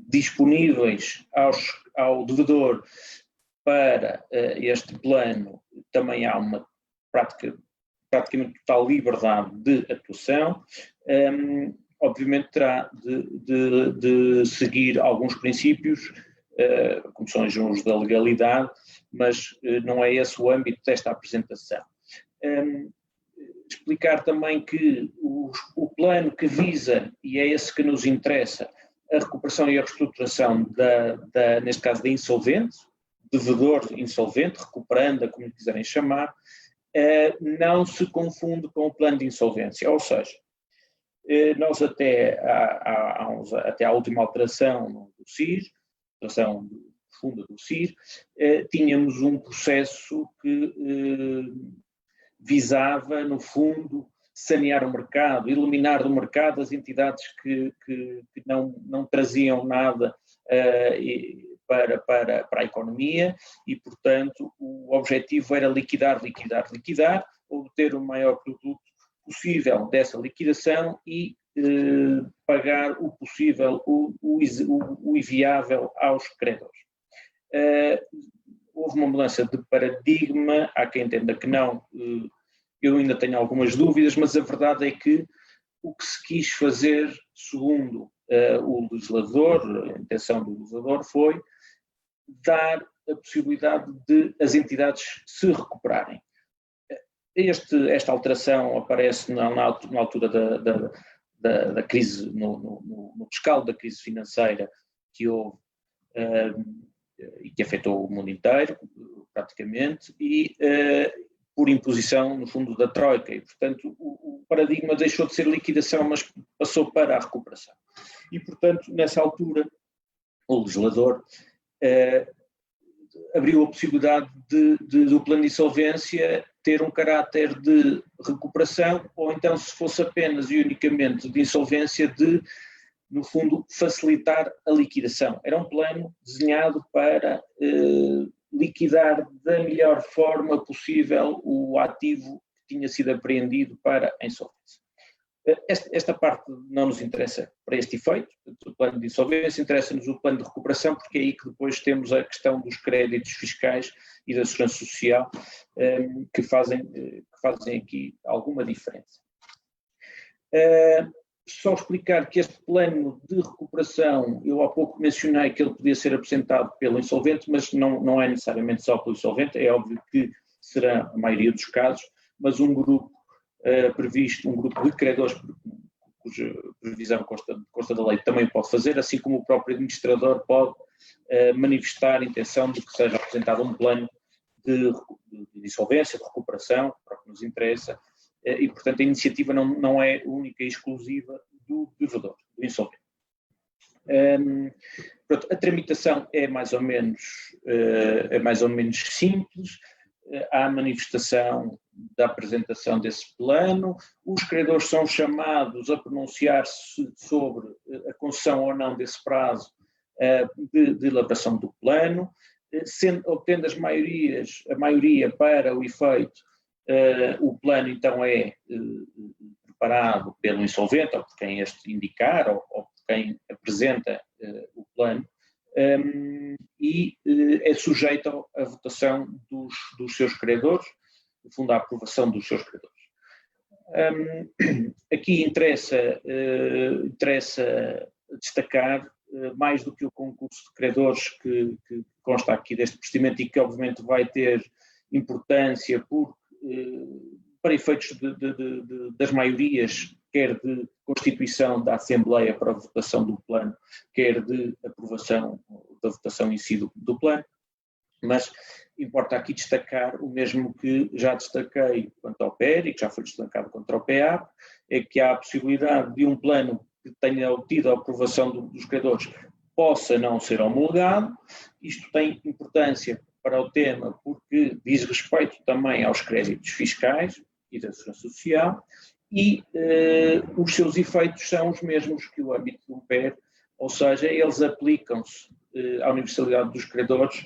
disponíveis ao devedor para este plano, também há uma praticamente total liberdade de atuação. Obviamente terá de seguir alguns princípios, como são os da legalidade, mas não é esse o âmbito desta apresentação. Explicar também que o plano que visa, e é esse que nos interessa, a recuperação e a reestruturação neste caso da insolvente, devedor insolvente, recuperanda, como quiserem chamar, não se confunde com o plano de insolvência, ou seja, nós até à última alteração do CIR, alteração profunda do CIR, tínhamos um processo que visava, no fundo, sanear o mercado, eliminar do mercado as entidades que não traziam nada para a economia e, portanto, o objetivo era liquidar, obter o maior produto possível dessa liquidação e pagar o possível, o inviável aos credores. Houve uma mudança de paradigma, há quem entenda que não, eu ainda tenho algumas dúvidas, mas a verdade é que o que se quis fazer, segundo o legislador, a intenção do legislador foi dar a possibilidade de as entidades se recuperarem. Esta alteração aparece na altura da crise, no rescaldo da crise financeira que houve e que afetou o mundo inteiro, praticamente, e por imposição, no fundo, da Troika. E, portanto, o paradigma deixou de ser liquidação, mas passou para a recuperação. E, portanto, nessa altura, o legislador abriu a possibilidade do plano de insolvência ter um caráter de recuperação, ou então, se fosse apenas e unicamente de insolvência, no fundo, facilitar a liquidação. Era um plano desenhado para liquidar da melhor forma possível o ativo que tinha sido apreendido para a insolvência. Esta parte não nos interessa para este efeito, o plano de insolvência, interessa-nos o plano de recuperação, porque é aí que depois temos a questão dos créditos fiscais e da segurança social, que fazem aqui alguma diferença. Só explicar que este plano de recuperação, eu há pouco mencionei que ele podia ser apresentado pelo insolvente, mas não é necessariamente só pelo insolvente, é óbvio que será a maioria dos casos, mas um grupo previsto, um grupo de credores cuja previsão consta da lei também pode fazer, assim como o próprio administrador pode manifestar a intenção de que seja apresentado um plano de insolvência, de recuperação, para o que nos interessa, e portanto a iniciativa não é única e exclusiva do devedor, do insolvente. Pronto, a tramitação é mais ou menos simples. Há a manifestação da apresentação desse plano, os credores são chamados a pronunciar-se sobre a concessão ou não desse prazo de elaboração do plano, obtendo a maioria para o efeito, o plano então é preparado pelo insolvente, ou por quem este indicar, ou por quem apresenta o plano, e é sujeito à votação dos seus credores, no fundo à aprovação dos seus credores. Aqui interessa destacar, mais do que o concurso de credores que consta aqui deste procedimento e que obviamente vai ter importância para efeitos das maiorias, quer de constituição da Assembleia para a votação do plano, quer de aprovação da votação em si do plano, mas importa aqui destacar o mesmo que já destaquei quanto ao PER e que já foi destacado contra o PEAP, é que há a possibilidade de um plano que tenha obtido a aprovação dos credores possa não ser homologado. Isto tem importância para o tema porque diz respeito também aos créditos fiscais e da segurança social, e os seus efeitos são os mesmos que o âmbito do PER, ou seja, eles aplicam-se à universalidade dos credores,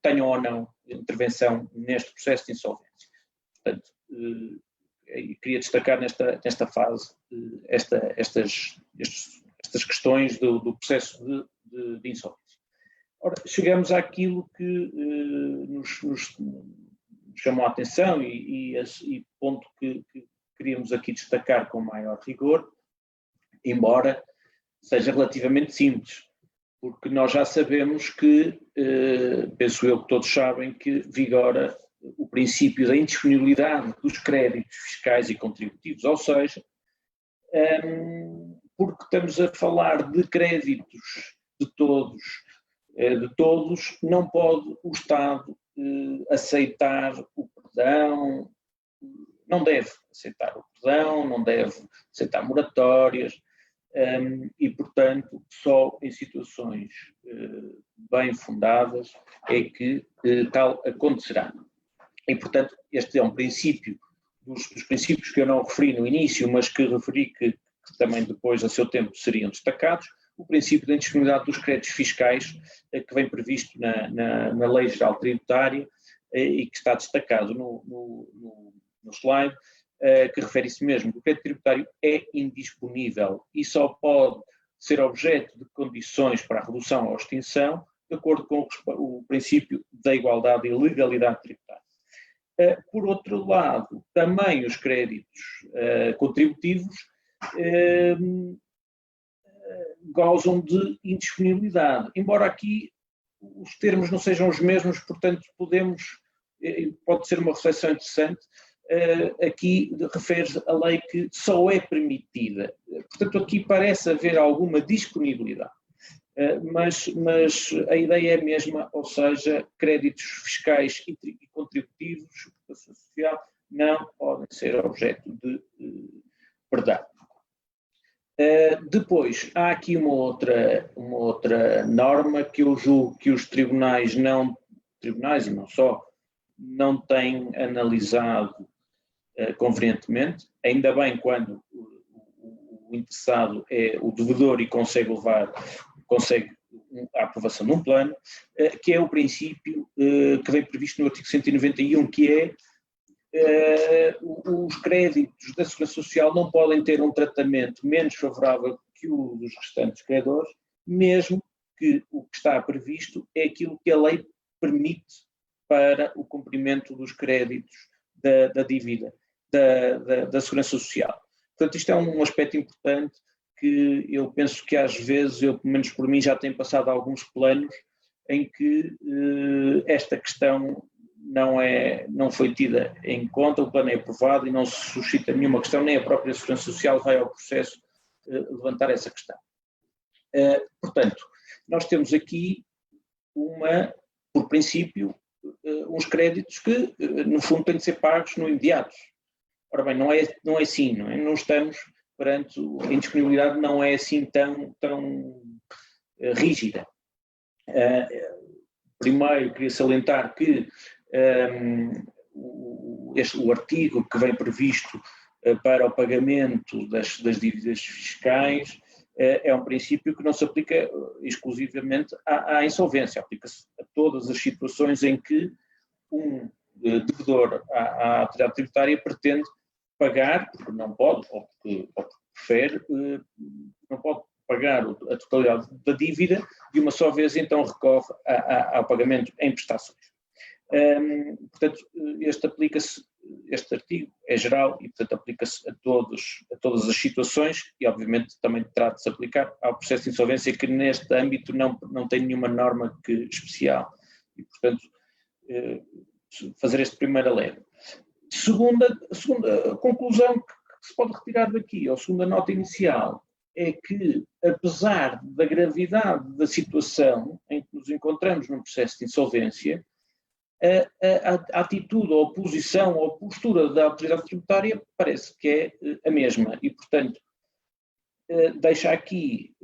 tenham ou não intervenção neste processo de insolvência. Portanto, queria destacar nesta fase estas questões do processo de insolvência. Ora, chegamos àquilo que nos chamou a atenção e ponto que queríamos aqui destacar com maior rigor, embora seja relativamente simples, porque nós já sabemos que, penso eu que todos sabem, que vigora o princípio da indisponibilidade dos créditos fiscais e contributivos, ou seja, porque estamos a falar de créditos de todos, não pode o Estado aceitar o perdão, não deve aceitar o perdão, não deve aceitar moratórias, e, portanto, só em situações bem fundadas é que tal acontecerá. E, portanto, este é um princípio, dos princípios que eu não referi no início, mas que referi que também depois, a seu tempo, seriam destacados, o princípio da indisponibilidade dos créditos fiscais, que vem previsto na Lei Geral Tributária e que está destacado no slide, que refere isso mesmo, que o crédito tributário é indisponível e só pode ser objeto de condições para a redução ou extinção, de acordo com o princípio da igualdade e legalidade tributária. Por outro lado, também os créditos contributivos gozam de indisponibilidade, embora aqui os termos não sejam os mesmos, portanto pode ser uma reflexão interessante. Aqui refere-se a lei que só é permitida, portanto aqui parece haver alguma disponibilidade, mas a ideia é a mesma, ou seja, créditos fiscais e contributivos da segurança social não podem ser objeto de perdão. Depois, há aqui uma outra norma que eu julgo que os tribunais e não só, não têm analisado convenientemente, ainda bem quando o interessado é o devedor e consegue a aprovação de um plano, que é o princípio que vem previsto no artigo 191, que é os créditos da Segurança Social não podem ter um tratamento menos favorável que o dos restantes credores, mesmo que o que está previsto é aquilo que a lei permite para o cumprimento dos créditos da dívida da Segurança Social. Portanto, isto é um aspecto importante que eu penso que às vezes, eu pelo menos por mim, já tenho passado alguns planos em que esta questão não foi tida em conta, o plano é aprovado e não se suscita nenhuma questão, nem a própria Segurança Social vai ao processo levantar essa questão. Portanto, nós temos aqui por princípio, uns créditos que, no fundo, têm de ser pagos no imediato. Ora bem, não é assim, não é? Não estamos perante a indisponibilidade, não é assim tão rígida. Primeiro, queria salientar que o artigo que vem previsto para o pagamento das dívidas fiscais é um princípio que não se aplica exclusivamente à insolvência, aplica-se a todas as situações em que um devedor à autoridade tributária pretende pagar, porque não pode, ou porque prefere, não pode pagar a totalidade da dívida, de uma só vez então recorre ao pagamento em prestações. Portanto, este artigo é geral e, portanto, aplica-se a todas as situações e, obviamente, também terá de se aplicar ao processo de insolvência, que neste âmbito não tem nenhuma norma especial. E, portanto, fazer este primeiro alerta. Segunda conclusão que se pode retirar daqui, ou segunda nota inicial, é que, apesar da gravidade da situação em que nos encontramos num processo de insolvência, a atitude, a oposição, a postura da autoridade tributária parece que é a mesma e, portanto, deixa aqui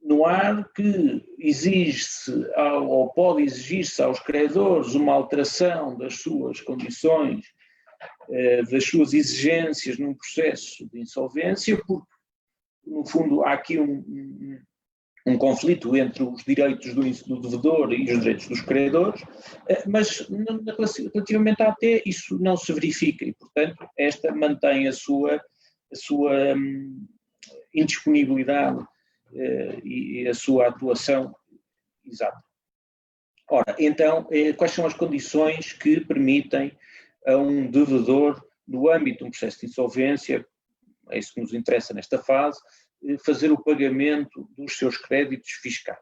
no ar que exige-se ou pode exigir-se aos credores uma alteração das suas condições, das suas exigências num processo de insolvência, porque, no fundo, há aqui um conflito entre os direitos do devedor e os direitos dos credores, mas relativamente à AT isso não se verifica e, portanto, esta mantém a sua indisponibilidade e a sua atuação exata. Ora, então, quais são as condições que permitem a um devedor, no âmbito de um processo de insolvência, é isso que nos interessa nesta fase, fazer o pagamento dos seus créditos fiscais?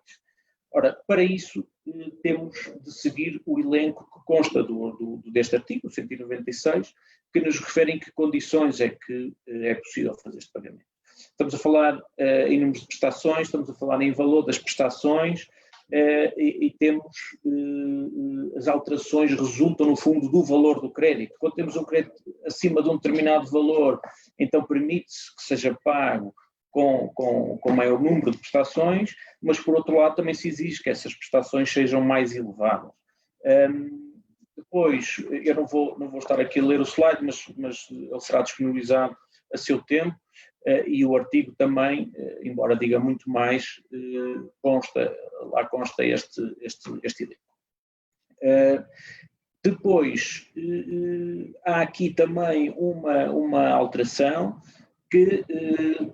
Ora, para isso temos de seguir o elenco que consta deste artigo, 196, que nos refere em que condições é que é possível fazer este pagamento. Estamos a falar em números de prestações, estamos a falar em valor das prestações e temos as alterações resultam no fundo do valor do crédito. Quando temos um crédito acima de um determinado valor, então permite-se que seja pago com maior número de prestações, mas por outro lado também se exige que essas prestações sejam mais elevadas. Depois, eu não vou estar aqui a ler o slide, mas ele será disponibilizado a seu tempo, e o artigo também, embora diga muito mais, lá consta este elenco. Depois, há aqui também uma alteração que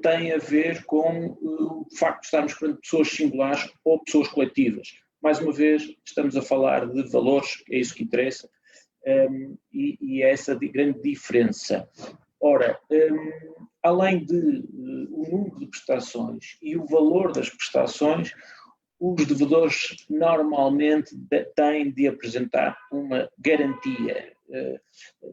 tem a ver com o facto de estarmos perante pessoas singulares ou pessoas coletivas. Mais uma vez, estamos a falar de valores, é isso que interessa, e é essa grande diferença. Ora, além o número de prestações e o valor das prestações, os devedores normalmente têm de apresentar uma garantia.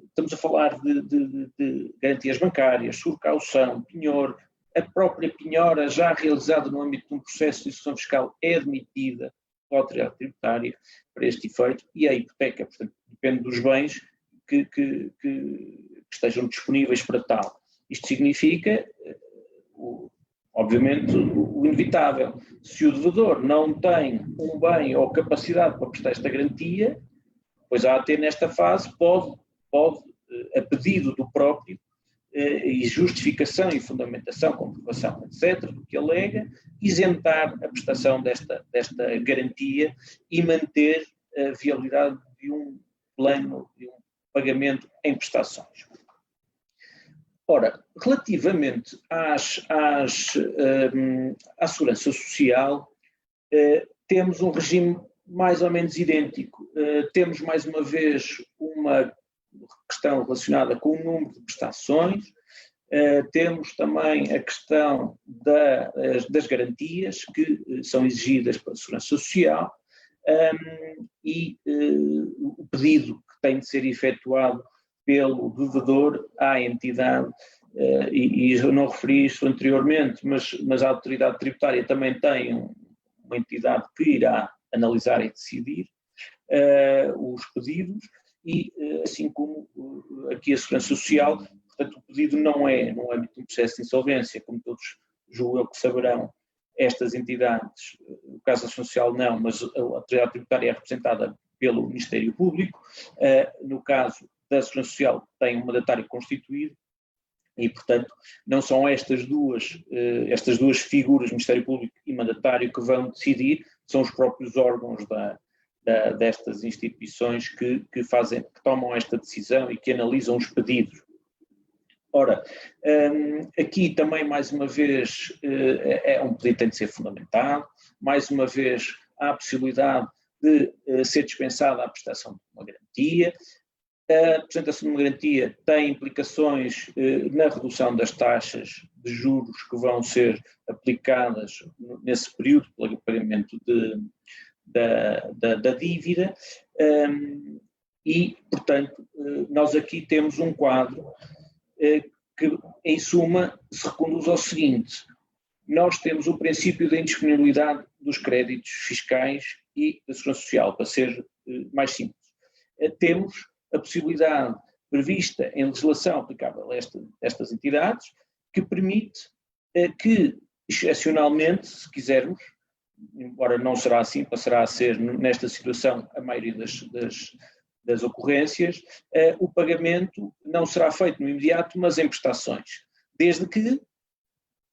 Estamos a falar de garantias bancárias, subcaução, penhor. A própria penhora já realizada no âmbito de um processo de execução fiscal é admitida pela autoridade tributária para este efeito, e a hipoteca, portanto, depende dos bens que estejam disponíveis para tal. Isto significa, obviamente, o inevitável. Se o devedor não tem um bem ou capacidade para prestar esta garantia, pois a AT nesta fase pode, a pedido do próprio, e justificação e fundamentação, comprovação, etc., do que alega, isentar a prestação desta garantia e manter a viabilidade de um plano, de um pagamento em prestações. Ora, relativamente à segurança social, temos um regime mais ou menos idêntico. Temos, mais uma vez, uma questão relacionada com o número de prestações, temos também a questão das garantias que são exigidas para a segurança social e o pedido que tem de ser efetuado pelo devedor à entidade, e eu não referi isto anteriormente, mas a autoridade tributária também tem uma entidade que irá analisar e decidir os pedidos, e assim como aqui a segurança social, portanto o pedido não é no âmbito de um processo de insolvência, como todos julgo eu que saberão, estas entidades, o caso da segurança social não, mas a autoridade tributária é representada pelo Ministério Público, no caso da segurança social tem um mandatário constituído, e portanto não são estas duas figuras, Ministério Público e mandatário, que vão decidir, são os próprios órgãos destas instituições que tomam esta decisão e que analisam os pedidos. Ora, aqui também, mais uma vez, um pedido que tem de ser fundamentado, mais uma vez há a possibilidade de ser dispensada a prestação de uma garantia. A apresentação de uma garantia tem implicações na redução das taxas de juros que vão ser aplicadas nesse período pelo pagamento da dívida, e, portanto, nós aqui temos um quadro que, em suma, se reconduz ao seguinte: nós temos o princípio da indisponibilidade dos créditos fiscais e da segurança social, para ser mais simples. Temos a possibilidade prevista em legislação aplicável a estas entidades, que permite que, excepcionalmente, se quisermos, embora não será assim, passará a ser nesta situação a maioria das ocorrências, o pagamento não será feito no imediato, mas em prestações, desde que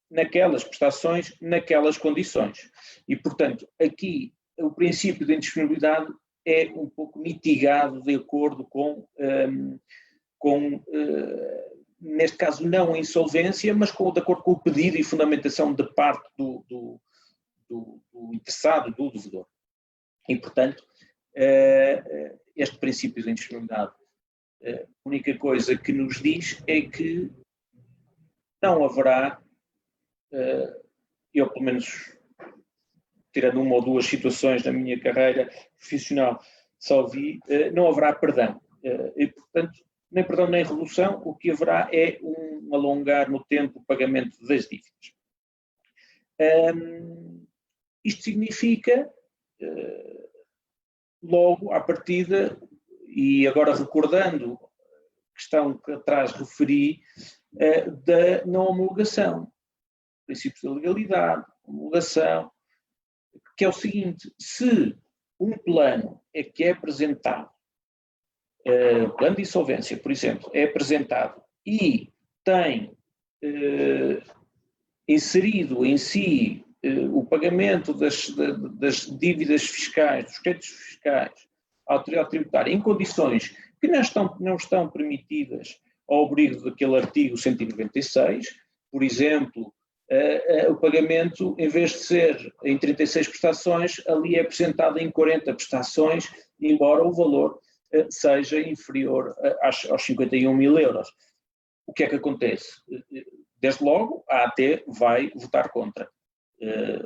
naquelas prestações, naquelas condições. E, portanto, aqui o princípio de indisponibilidade é um pouco mitigado de acordo com neste caso não a insolvência, mas de acordo com o pedido e fundamentação de parte do interessado, do devedor. E, portanto, este princípio de indisponibilidade, a única coisa que nos diz é que não haverá, eu pelo menos, tirando uma ou duas situações na minha carreira profissional, só vi, não haverá perdão. E, portanto, nem perdão nem redução, o que haverá é um alongar no tempo o pagamento das dívidas. Isto significa, logo à partida, e agora recordando a questão que atrás referi, da não homologação, princípios da legalidade, homologação, que é o seguinte: se um plano que é apresentado, plano de insolvência, por exemplo, é apresentado e tem inserido em si o pagamento das dívidas fiscais, dos créditos fiscais à autoridade tributária em condições que não estão permitidas ao abrigo daquele artigo 196, por exemplo, o pagamento, em vez de ser em 36 prestações, ali é apresentado em 40 prestações, embora o valor seja inferior aos 51 mil euros. O que é que acontece? Desde logo, a AT vai votar contra.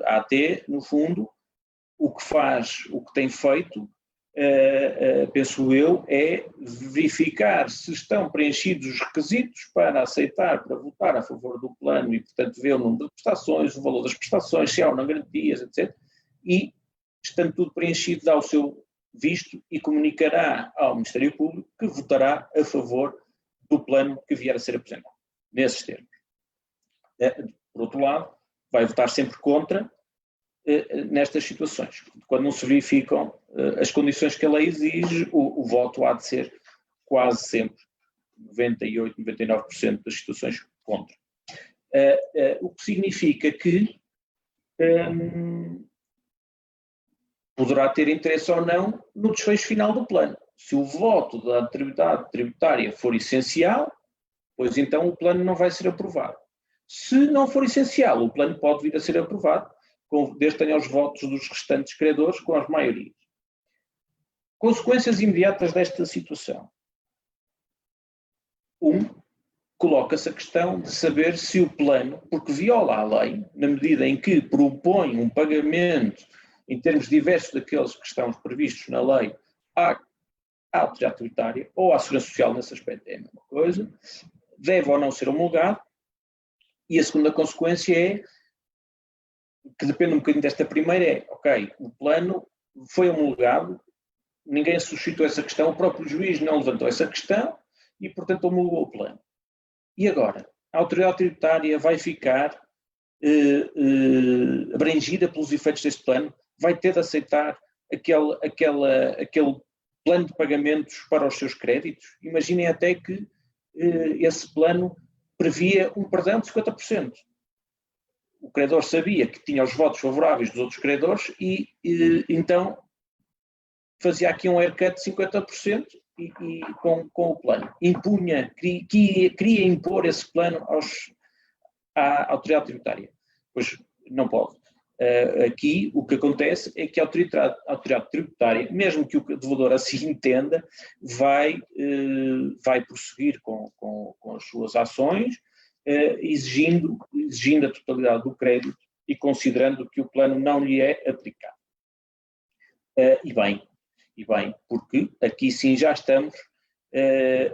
A AT, no fundo, o que tem feito, penso eu, é verificar se estão preenchidos os requisitos para aceitar, para votar a favor do plano e, portanto, ver o número de prestações, o valor das prestações, se há ou não garantias, etc. E, estando tudo preenchido, dá o seu visto e comunicará ao Ministério Público que votará a favor do plano que vier a ser apresentado, nesses termos. Por outro lado, vai votar sempre contra nestas situações. Quando não se verificam as condições que a lei exige, o voto há de ser quase sempre 98%, 99% das situações contra. O que significa que poderá ter interesse ou não no desfecho final do plano. Se o voto da autoridade tributária for essencial, pois então o plano não vai ser aprovado. Se não for essencial, o plano pode vir a ser aprovado, desde que tenha os votos dos restantes credores com as maiorias. Consequências imediatas desta situação. Coloca-se a questão de saber se o plano, porque viola a lei, na medida em que propõe um pagamento em termos diversos daqueles que estão previstos na lei à autoridade tributária, ou à Segurança Social, nesse aspecto é a mesma coisa, deve ou não ser homologado. E a segunda consequência é, que depende um bocadinho desta primeira, é, ok, o plano foi homologado, ninguém suscitou essa questão, o próprio juiz não levantou essa questão e, portanto, homologou o plano. E agora? A autoridade tributária vai ficar abrangida pelos efeitos deste plano? Vai ter de aceitar aquele plano de pagamentos para os seus créditos? Imaginem até que esse plano previa um perdão de 50%. O credor sabia que tinha os votos favoráveis dos outros credores e então fazia aqui um haircut de 50% com o plano. Impunha, queria impor esse plano à autoridade tributária. Pois não pode. Aqui o que acontece é que a autoridade tributária, mesmo que o devedor assim entenda, vai prosseguir com as suas ações, exigindo a totalidade do crédito e considerando que o plano não lhe é aplicado. E bem, porque aqui sim já estamos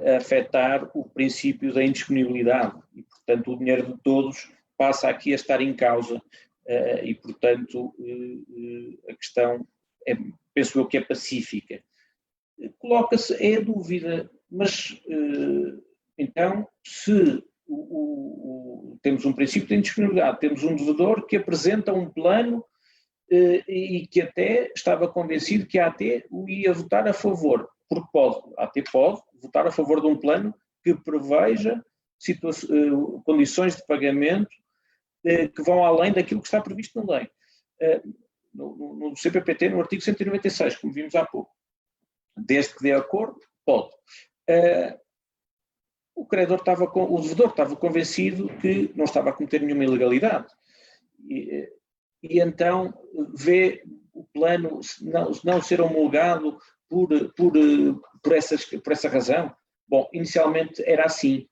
a afetar o princípio da indisponibilidade e, portanto, o dinheiro de todos passa aqui a estar em causa e, portanto, a questão, penso eu que é pacífica. Coloca-se a dúvida, mas então, se temos um princípio de indisponibilidade, temos um devedor que apresenta um plano e que até estava convencido que a AT o ia votar a favor, porque a AT pode votar a favor de um plano que preveja condições de pagamento que vão além daquilo que está previsto na lei. No CPPT, no artigo 196, como vimos há pouco, desde que dê acordo, pode. O devedor estava convencido que não estava a cometer nenhuma ilegalidade. E então vê o plano não ser homologado por essa razão. Bom, inicialmente era assim.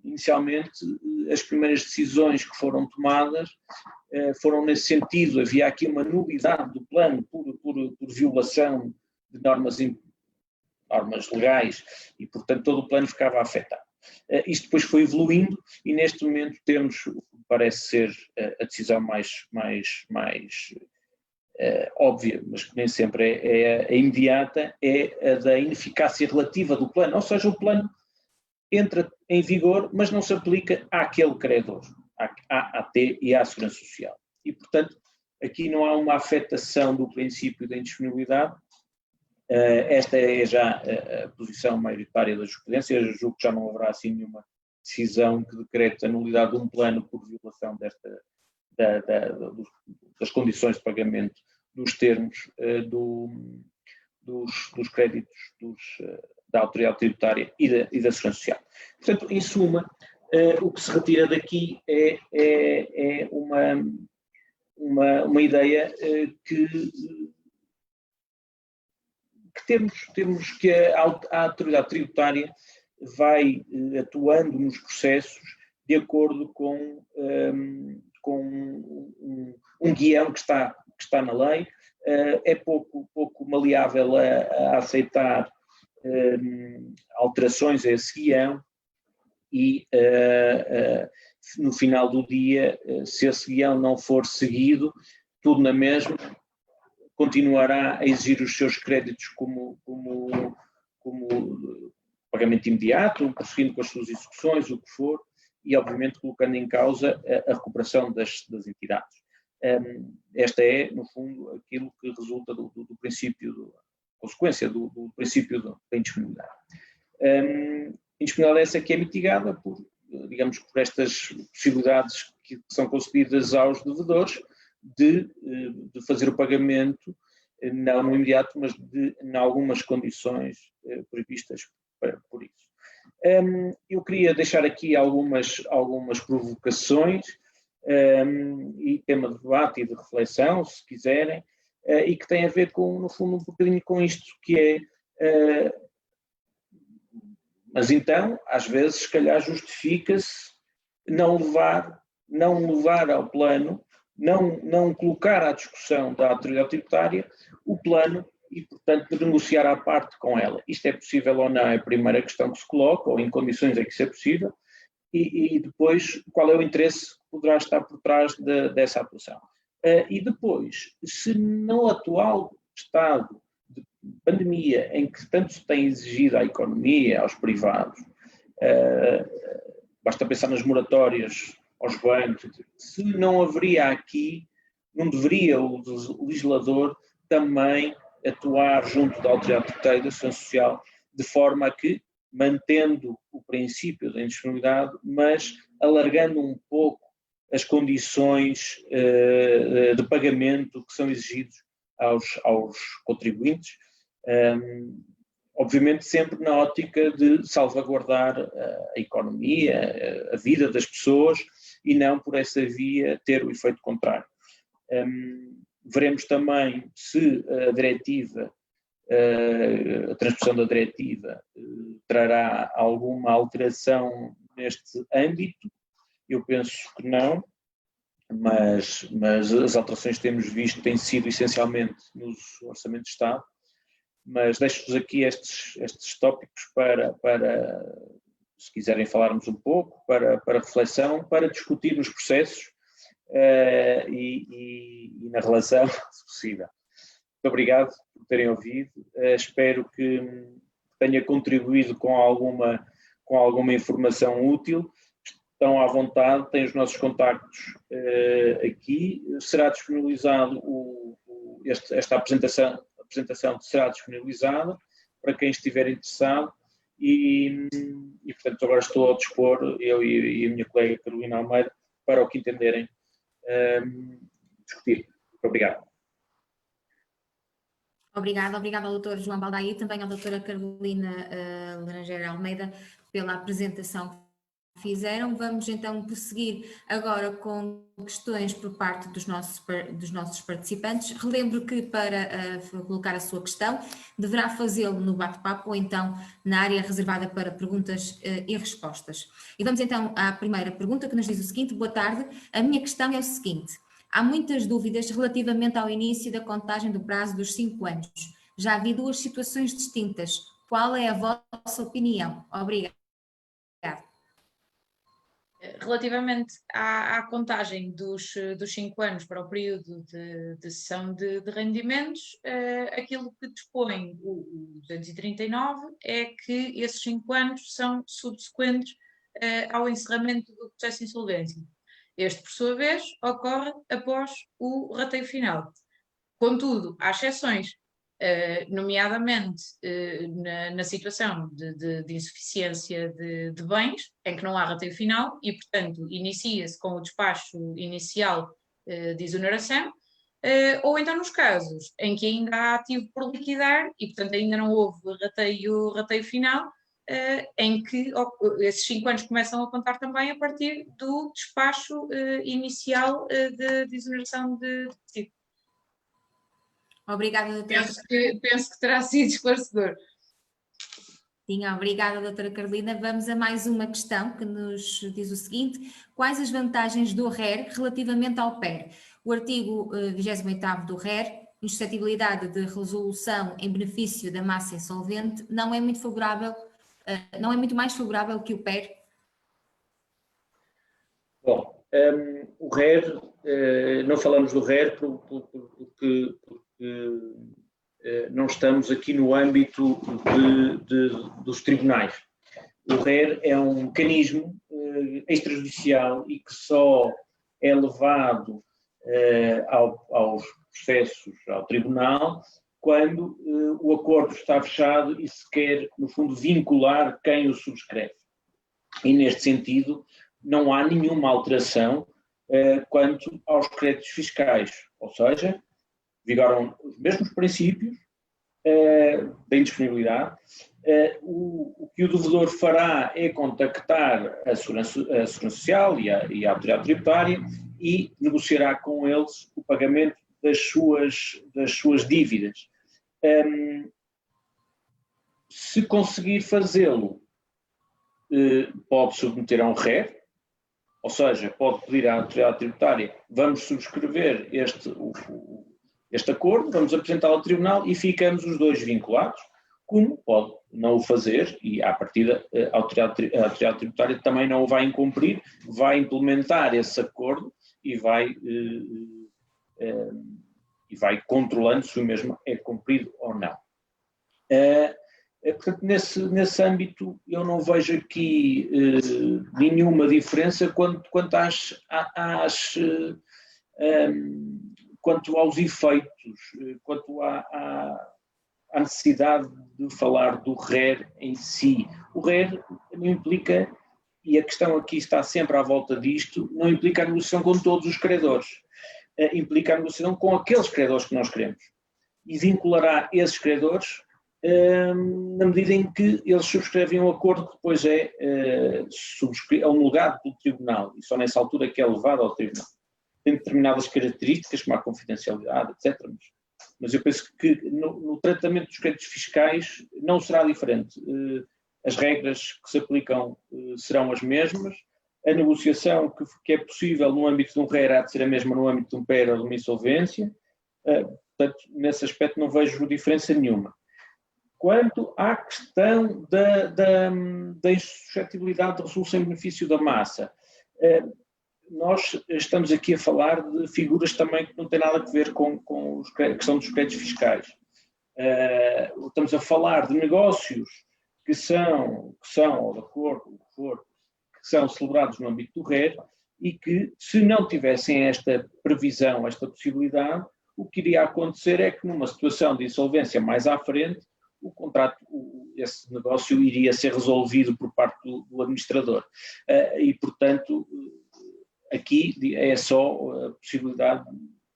Inicialmente as primeiras decisões que foram tomadas foram nesse sentido. Havia aqui uma nulidade do plano por violação de normas legais e, portanto, todo o plano ficava afetado. Isto depois foi evoluindo e neste momento temos o que parece ser a decisão mais óbvia, mas que nem sempre é imediata, é a da ineficácia relativa do plano, ou seja, o plano entra em vigor, mas não se aplica àquele credor, à AT e à Segurança Social. E, portanto, aqui não há uma afetação do princípio da indisponibilidade. Esta é já a posição maioritária da jurisprudência. Eu julgo que já não haverá assim nenhuma decisão que decrete a nulidade de um plano por violação das condições de pagamento dos termos dos créditos da autoridade tributária e da Segurança Social. Portanto, em suma, o que se retira daqui é uma ideia que temos que a autoridade tributária vai atuando nos processos de acordo com um guião que está na lei, é pouco maleável a aceitar alterações a esse guião e no final do dia, se esse guião não for seguido, tudo na mesma, continuará a exigir os seus créditos como pagamento imediato, prosseguindo com as suas execuções, o que for, e obviamente colocando em causa a recuperação das entidades. Esta é, no fundo, aquilo que resulta do princípio, consequência do princípio da indisponibilidade. Indisponibilidade essa que é mitigada por estas possibilidades que são concedidas aos devedores de fazer o pagamento não no imediato, mas em algumas condições previstas por isso. Eu queria deixar aqui algumas provocações e tema de debate e de reflexão, se quiserem, e que tem a ver com, no fundo, um bocadinho com isto que é, mas então, às vezes, se calhar justifica-se não levar ao plano, não colocar à discussão da autoridade tributária o plano e, portanto, negociar à parte com ela. Isto é possível ou não é a primeira questão que se coloca, ou em condições é que isso é possível, e depois qual é o interesse que poderá estar por trás dessa atuação. E depois, se no atual estado de pandemia em que tanto se tem exigido à economia, aos privados, basta pensar nas moratórias aos bancos, se não haveria aqui, não deveria o legislador também atuar junto da autoridade tributária e da segurança social, de forma a que, mantendo o princípio da indisponibilidade, mas alargando um pouco as condições de pagamento que são exigidos aos contribuintes, obviamente sempre na ótica de salvaguardar a economia, a vida das pessoas, e não por essa via ter o efeito contrário. Veremos também se a diretiva, a transposição da diretiva, trará alguma alteração neste âmbito. Eu penso que não, mas as alterações que temos visto têm sido essencialmente nos orçamentos de Estado. Mas deixo-vos aqui estes tópicos para, se quiserem falarmos um pouco, para reflexão, para discutir nos processos e na relação, se possível. Muito obrigado por terem ouvido. Espero que tenha contribuído com alguma informação útil. Estão à vontade, têm os nossos contactos aqui. Será disponibilizado esta apresentação será disponibilizada para quem estiver interessado e portanto, agora estou ao dispor, eu e a minha colega Carolina Almeida, para o que entenderem discutir. Muito obrigado. Obrigada ao Dr. João Baldaia e também à doutora Carolina Laranjeira Almeida pela apresentação que fizeram. Vamos então prosseguir agora com questões por parte dos nossos participantes. Relembro que para colocar a sua questão deverá fazê-lo no bate-papo ou então na área reservada para perguntas e respostas. E vamos então à primeira pergunta, que nos diz o seguinte: boa tarde, a minha questão é o seguinte: há muitas dúvidas relativamente ao início da contagem do prazo dos 5 anos. Já vi duas situações distintas. Qual é a vossa opinião? Obrigada. Relativamente à contagem dos 5 anos para o período de cessão de rendimentos, aquilo que dispõe o 239 é que esses 5 anos são subsequentes ao encerramento do processo de insolvência. Este, por sua vez, ocorre após o rateio final. Contudo, há exceções, nomeadamente na situação de insuficiência de bens, em que não há rateio final e, portanto, inicia-se com o despacho inicial de exoneração, ou então nos casos em que ainda há ativo por liquidar e, portanto, ainda não houve rateio final, em que esses 5 anos começam a contar também a partir do despacho inicial de exoneração de resíduo. Obrigada, doutora. Penso que terá sido esclarecedor. Sim, obrigada, doutora Carolina. Vamos a mais uma questão que nos diz o seguinte: quais as vantagens do RER relativamente ao PER? O artigo 28º do RER, insuscetibilidade de resolução em benefício da massa insolvente, não é muito favorável, não é muito mais favorável que o PER? Bom, o RER, não falamos do RER porque não estamos aqui no âmbito dos tribunais. O RER é um mecanismo extrajudicial e que só é levado aos processos, ao tribunal, quando o acordo está fechado e se quer, no fundo, vincular quem o subscreve. E, neste sentido, não há nenhuma alteração quanto aos créditos fiscais, ou seja, vigoram os mesmos princípios da indisponibilidade. O que o devedor fará é contactar a Segurança Social e a Autoridade Tributária e negociará com eles o pagamento das suas dívidas. Se conseguir fazê-lo, pode submeter a um RER, ou seja, pode pedir à Autoridade Tributária: vamos subscrever este acordo, vamos apresentá-lo ao Tribunal e ficamos os dois vinculados, como pode não o fazer e, à partida, a Autoridade Tributária também não o vai incumprir, vai implementar esse acordo e vai controlando se o mesmo é cumprido ou não. Portanto, nesse âmbito, eu não vejo aqui nenhuma diferença quanto aos efeitos, quanto à necessidade de falar do RER em si. O RER não implica, e a questão aqui está sempre à volta disto, não implica a negociação com todos os credores, implica a negociação com aqueles credores que nós queremos. E vinculará esses credores na medida em que eles subscrevem um acordo que depois é homologado pelo Tribunal, e só nessa altura que é levado ao Tribunal. Tem determinadas características, como a confidencialidade, etc. Mas eu penso que no tratamento dos créditos fiscais não será diferente. As regras que se aplicam serão as mesmas, a negociação que é possível no âmbito de um RER há de ser a mesma no âmbito de um PER ou de uma insolvência, portanto, nesse aspecto não vejo diferença nenhuma. Quanto à questão da insuscetibilidade de resolução em benefício da massa, nós estamos aqui a falar de figuras também que não têm nada a ver com a questão dos créditos fiscais. Estamos a falar de negócios que são, ou de acordo, que são celebrados no âmbito do RER e que, se não tivessem esta previsão, esta possibilidade, o que iria acontecer é que numa situação de insolvência mais à frente, o contrato, esse negócio iria ser resolvido por parte do administrador. E, portanto, aqui é só a possibilidade,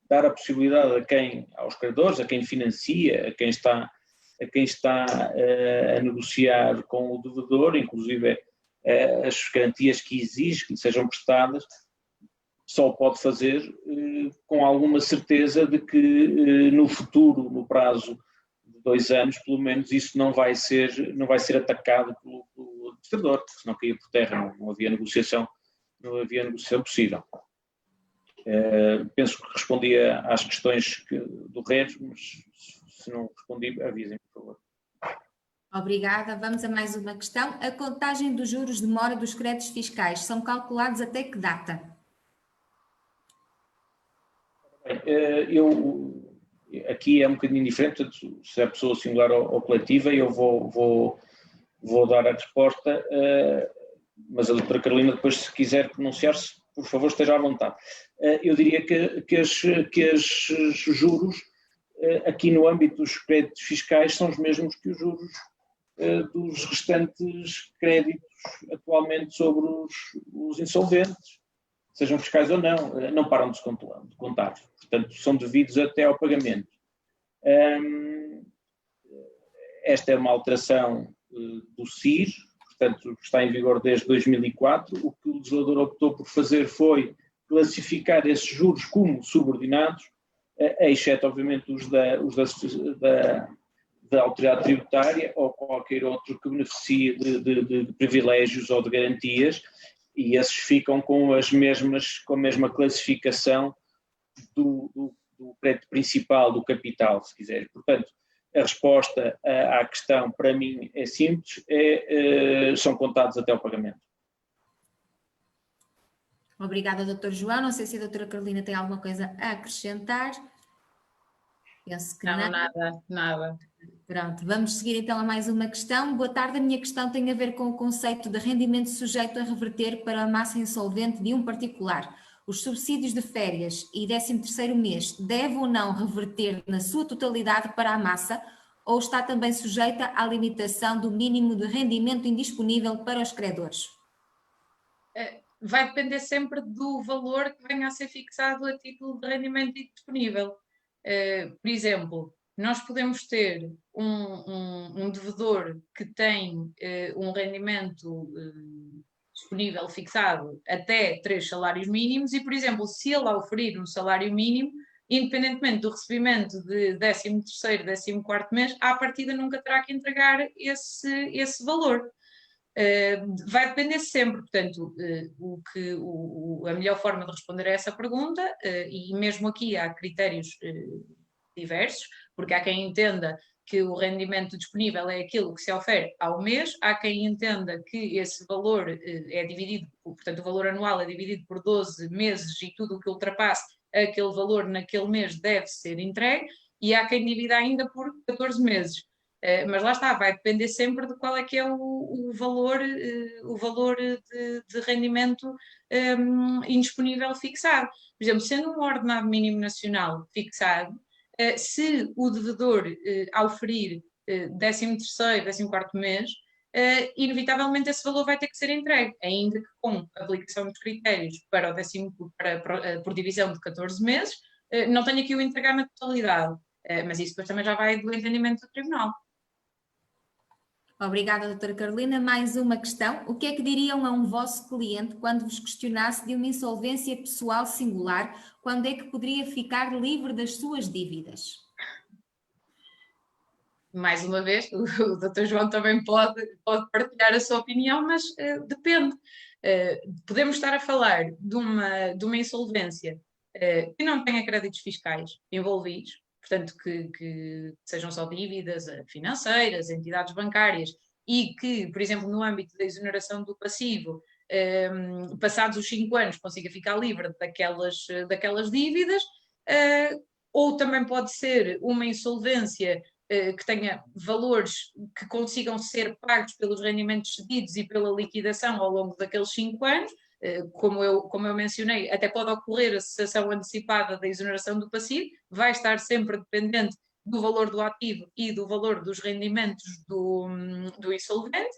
dar a possibilidade aos credores, a quem financia, a quem está a negociar com o devedor, inclusive as garantias que exige que lhe sejam prestadas, só pode fazer com alguma certeza de que no futuro, no prazo de 2 anos, pelo menos, isso não vai ser atacado pelo administrador, porque senão caía por terra, não havia negociação possível. Penso que respondi às questões do RER, mas se não respondi, avisem, por favor. Obrigada. Vamos a mais uma questão. A contagem dos juros de mora dos créditos fiscais são calculados até que data? Aqui é um bocadinho diferente, portanto, se é a pessoa singular ou coletiva, eu vou dar a resposta, mas a doutora Carolina depois, se quiser pronunciar-se, por favor, esteja à vontade. Eu diria que os juros aqui no âmbito dos créditos fiscais são os mesmos que os juros dos restantes créditos atualmente sobre os insolventes, sejam fiscais ou não param de contar, portanto são devidos até ao pagamento. Esta é uma alteração do CIR, portanto está em vigor desde 2004, o que o legislador optou por fazer foi classificar esses juros como subordinados, exceto obviamente os da autoridade tributária ou qualquer outro que beneficie de privilégios ou de garantias, e esses ficam com a mesma classificação do crédito principal, do capital, se quiser. Portanto, a resposta à questão para mim é simples, são contados até o pagamento. Obrigada, Dr. João. Não sei se a doutora Carolina tem alguma coisa a acrescentar. Penso que não. Nada. Pronto, vamos seguir então a mais uma questão. Boa tarde, a minha questão tem a ver com o conceito de rendimento sujeito a reverter para a massa insolvente de um particular. Os subsídios de férias e 13º mês devem ou não reverter na sua totalidade para a massa, ou está também sujeita à limitação do mínimo de rendimento indisponível para os credores? Vai depender sempre do valor que venha a ser fixado a título de rendimento indisponível. Por exemplo, nós podemos ter um devedor que tem um rendimento disponível fixado até 3 salários mínimos e, por exemplo, se ele oferir um salário mínimo, independentemente do recebimento de 13º, 14º mês, à partida nunca terá que entregar esse valor. Vai depender sempre, portanto, a melhor forma de responder a essa pergunta, e mesmo aqui há critérios diversos, porque há quem entenda que o rendimento disponível é aquilo que se oferece ao mês, há quem entenda que esse valor é dividido, portanto o valor anual é dividido por 12 meses e tudo o que ultrapasse aquele valor naquele mês deve ser entregue, e há quem divida ainda por 14 meses. Mas lá está, vai depender sempre de qual é que é o valor de rendimento indisponível fixado. Por exemplo, sendo um ordenado mínimo nacional fixado, se o devedor ao oferir 13º, 14º mês, inevitavelmente esse valor vai ter que ser entregue, ainda que com a aplicação dos critérios para por divisão de 14 meses, não tenha que o entregar na totalidade, mas isso depois também já vai do entendimento do tribunal. Obrigada, doutora Carolina. Mais uma questão. O que é que diriam a um vosso cliente quando vos questionasse de uma insolvência pessoal singular? Quando é que poderia ficar livre das suas dívidas? Mais uma vez, o Dr. João também pode partilhar a sua opinião, mas depende. Podemos estar a falar de uma insolvência que não tenha créditos fiscais envolvidos, portanto, que sejam só dívidas financeiras, entidades bancárias, e que, por exemplo, no âmbito da exoneração do passivo, passados os 5 anos consiga ficar livre daquelas dívidas, ou também pode ser uma insolvência que tenha valores que consigam ser pagos pelos rendimentos cedidos e pela liquidação ao longo daqueles 5 anos, como eu mencionei, até pode ocorrer a cessação antecipada da exoneração do passivo, vai estar sempre dependente do valor do ativo e do valor dos rendimentos do insolvente,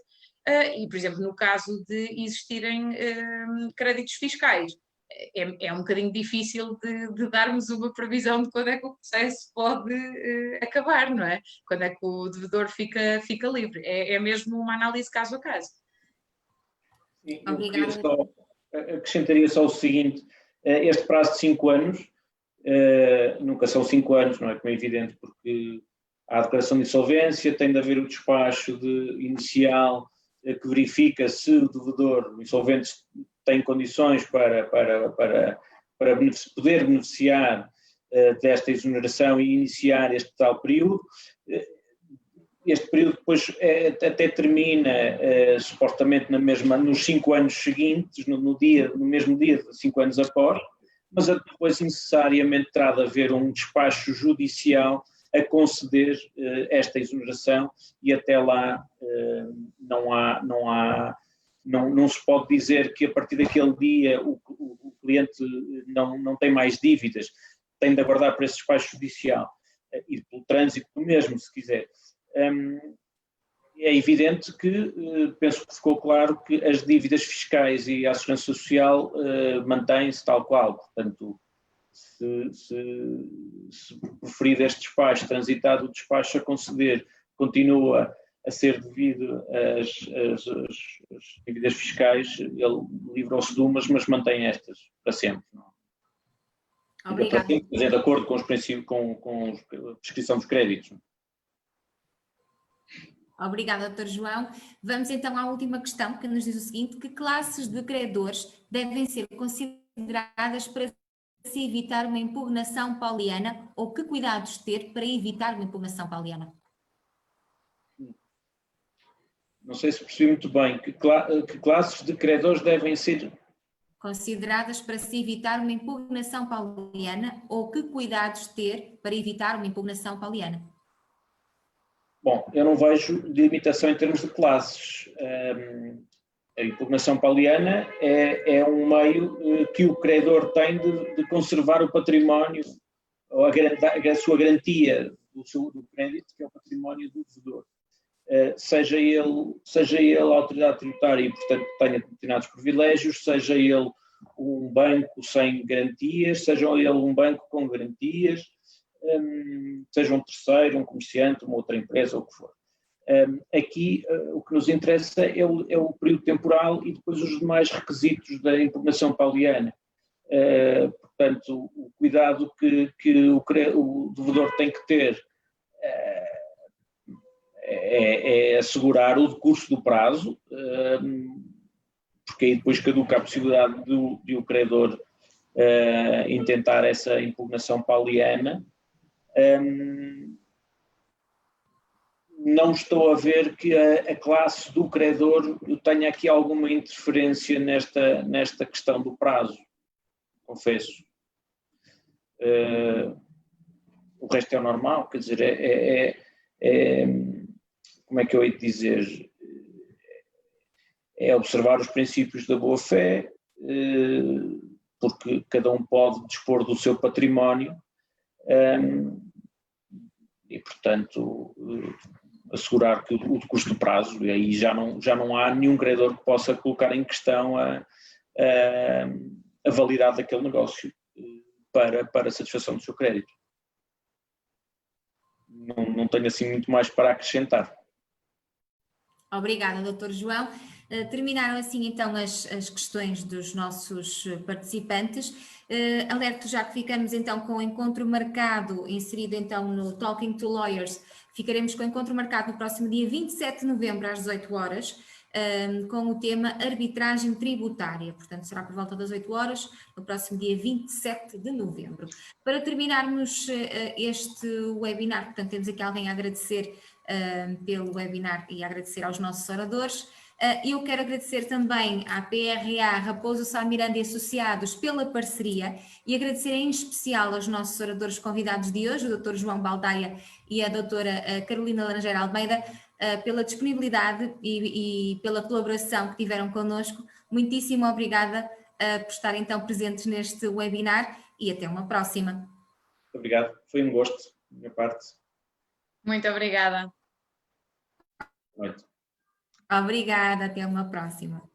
e, por exemplo, no caso de existirem créditos fiscais, é um bocadinho difícil de darmos uma previsão de quando é que o processo pode acabar, não é? Quando é que o devedor fica livre. É mesmo uma análise caso a caso. Sim, acrescentaria só o seguinte: este prazo de 5 anos, nunca são 5 anos, não é? Como é evidente, porque há a declaração de insolvência, tem de haver o despacho inicial que verifica se o devedor, o insolvente, tem condições para poder beneficiar desta exoneração e iniciar este tal período. Este período depois até termina supostamente nos 5 anos seguintes, no mesmo dia, 5 anos após, mas depois necessariamente terá de haver um despacho judicial a conceder esta exoneração, e até lá não se pode dizer que a partir daquele dia o cliente não tem mais dívidas, tem de aguardar por esse despacho judicial e pelo trânsito mesmo, se quiser. É evidente que, penso que ficou claro que as dívidas fiscais e a segurança social mantêm-se tal qual, portanto, se preferido este despacho, transitado o despacho a conceder, continua a ser devido às dívidas fiscais, ele livrou-se de umas, mas mantém estas para sempre. Obrigada. De acordo com os princípios, com a prescrição dos créditos. Obrigada, Dr. João. Vamos então à última questão, que nos diz o seguinte: que classes de credores devem ser consideradas para se evitar uma impugnação pauliana, ou que cuidados ter para evitar uma impugnação pauliana? Não sei se percebi muito bem. Que classes de credores devem ser consideradas para se evitar uma impugnação pauliana, ou que cuidados ter para evitar uma impugnação pauliana? Bom, eu não vejo limitação em termos de classes. A impugnação pauliana é um meio que o credor tem de conservar o património, ou a sua garantia do crédito, que é o património do devedor. Seja ele a autoridade tributária e, portanto, tenha determinados privilégios, seja ele um banco sem garantias, seja ele um banco com garantias, seja um terceiro, um comerciante, uma outra empresa, ou o que for. Aqui o que nos interessa é o período temporal e depois os demais requisitos da impugnação pauliana. Portanto, o cuidado que o devedor tem que ter é assegurar o decurso do prazo, porque aí depois caduca a possibilidade de o credor intentar essa impugnação pauliana. Não estou a ver que a classe do credor tenha aqui alguma interferência nesta questão do prazo, confesso. O resto é normal, quer dizer, como é que eu hei de dizer? É observar os princípios da boa-fé, porque cada um pode dispor do seu património e, portanto, assegurar que o decurso do prazo, e aí já não há nenhum credor que possa colocar em questão a validade daquele negócio para a satisfação do seu crédito. Não tenho assim muito mais para acrescentar. Obrigada, Dr. João. Terminaram assim então as questões dos nossos participantes. Alerto já que ficamos então com o encontro marcado, inserido então no Talking to Lawyers, ficaremos com o encontro marcado no próximo dia 27 de novembro às 18 horas, com o tema arbitragem tributária, portanto será por volta das 8 horas, no próximo dia 27 de novembro. Para terminarmos este webinar, portanto temos aqui alguém a agradecer pelo webinar e agradecer aos nossos oradores. Eu quero agradecer também à PRA Raposo Sá Miranda e Associados pela parceria e agradecer em especial aos nossos oradores convidados de hoje, o Dr. João Baldaia e a doutora Carolina Laranjeira Almeida, pela disponibilidade e pela colaboração que tiveram connosco. Muitíssimo obrigada por estarem então presentes neste webinar e até uma próxima. Muito obrigado, foi um gosto da minha parte. Muito obrigada. Muito. Obrigada, até uma próxima.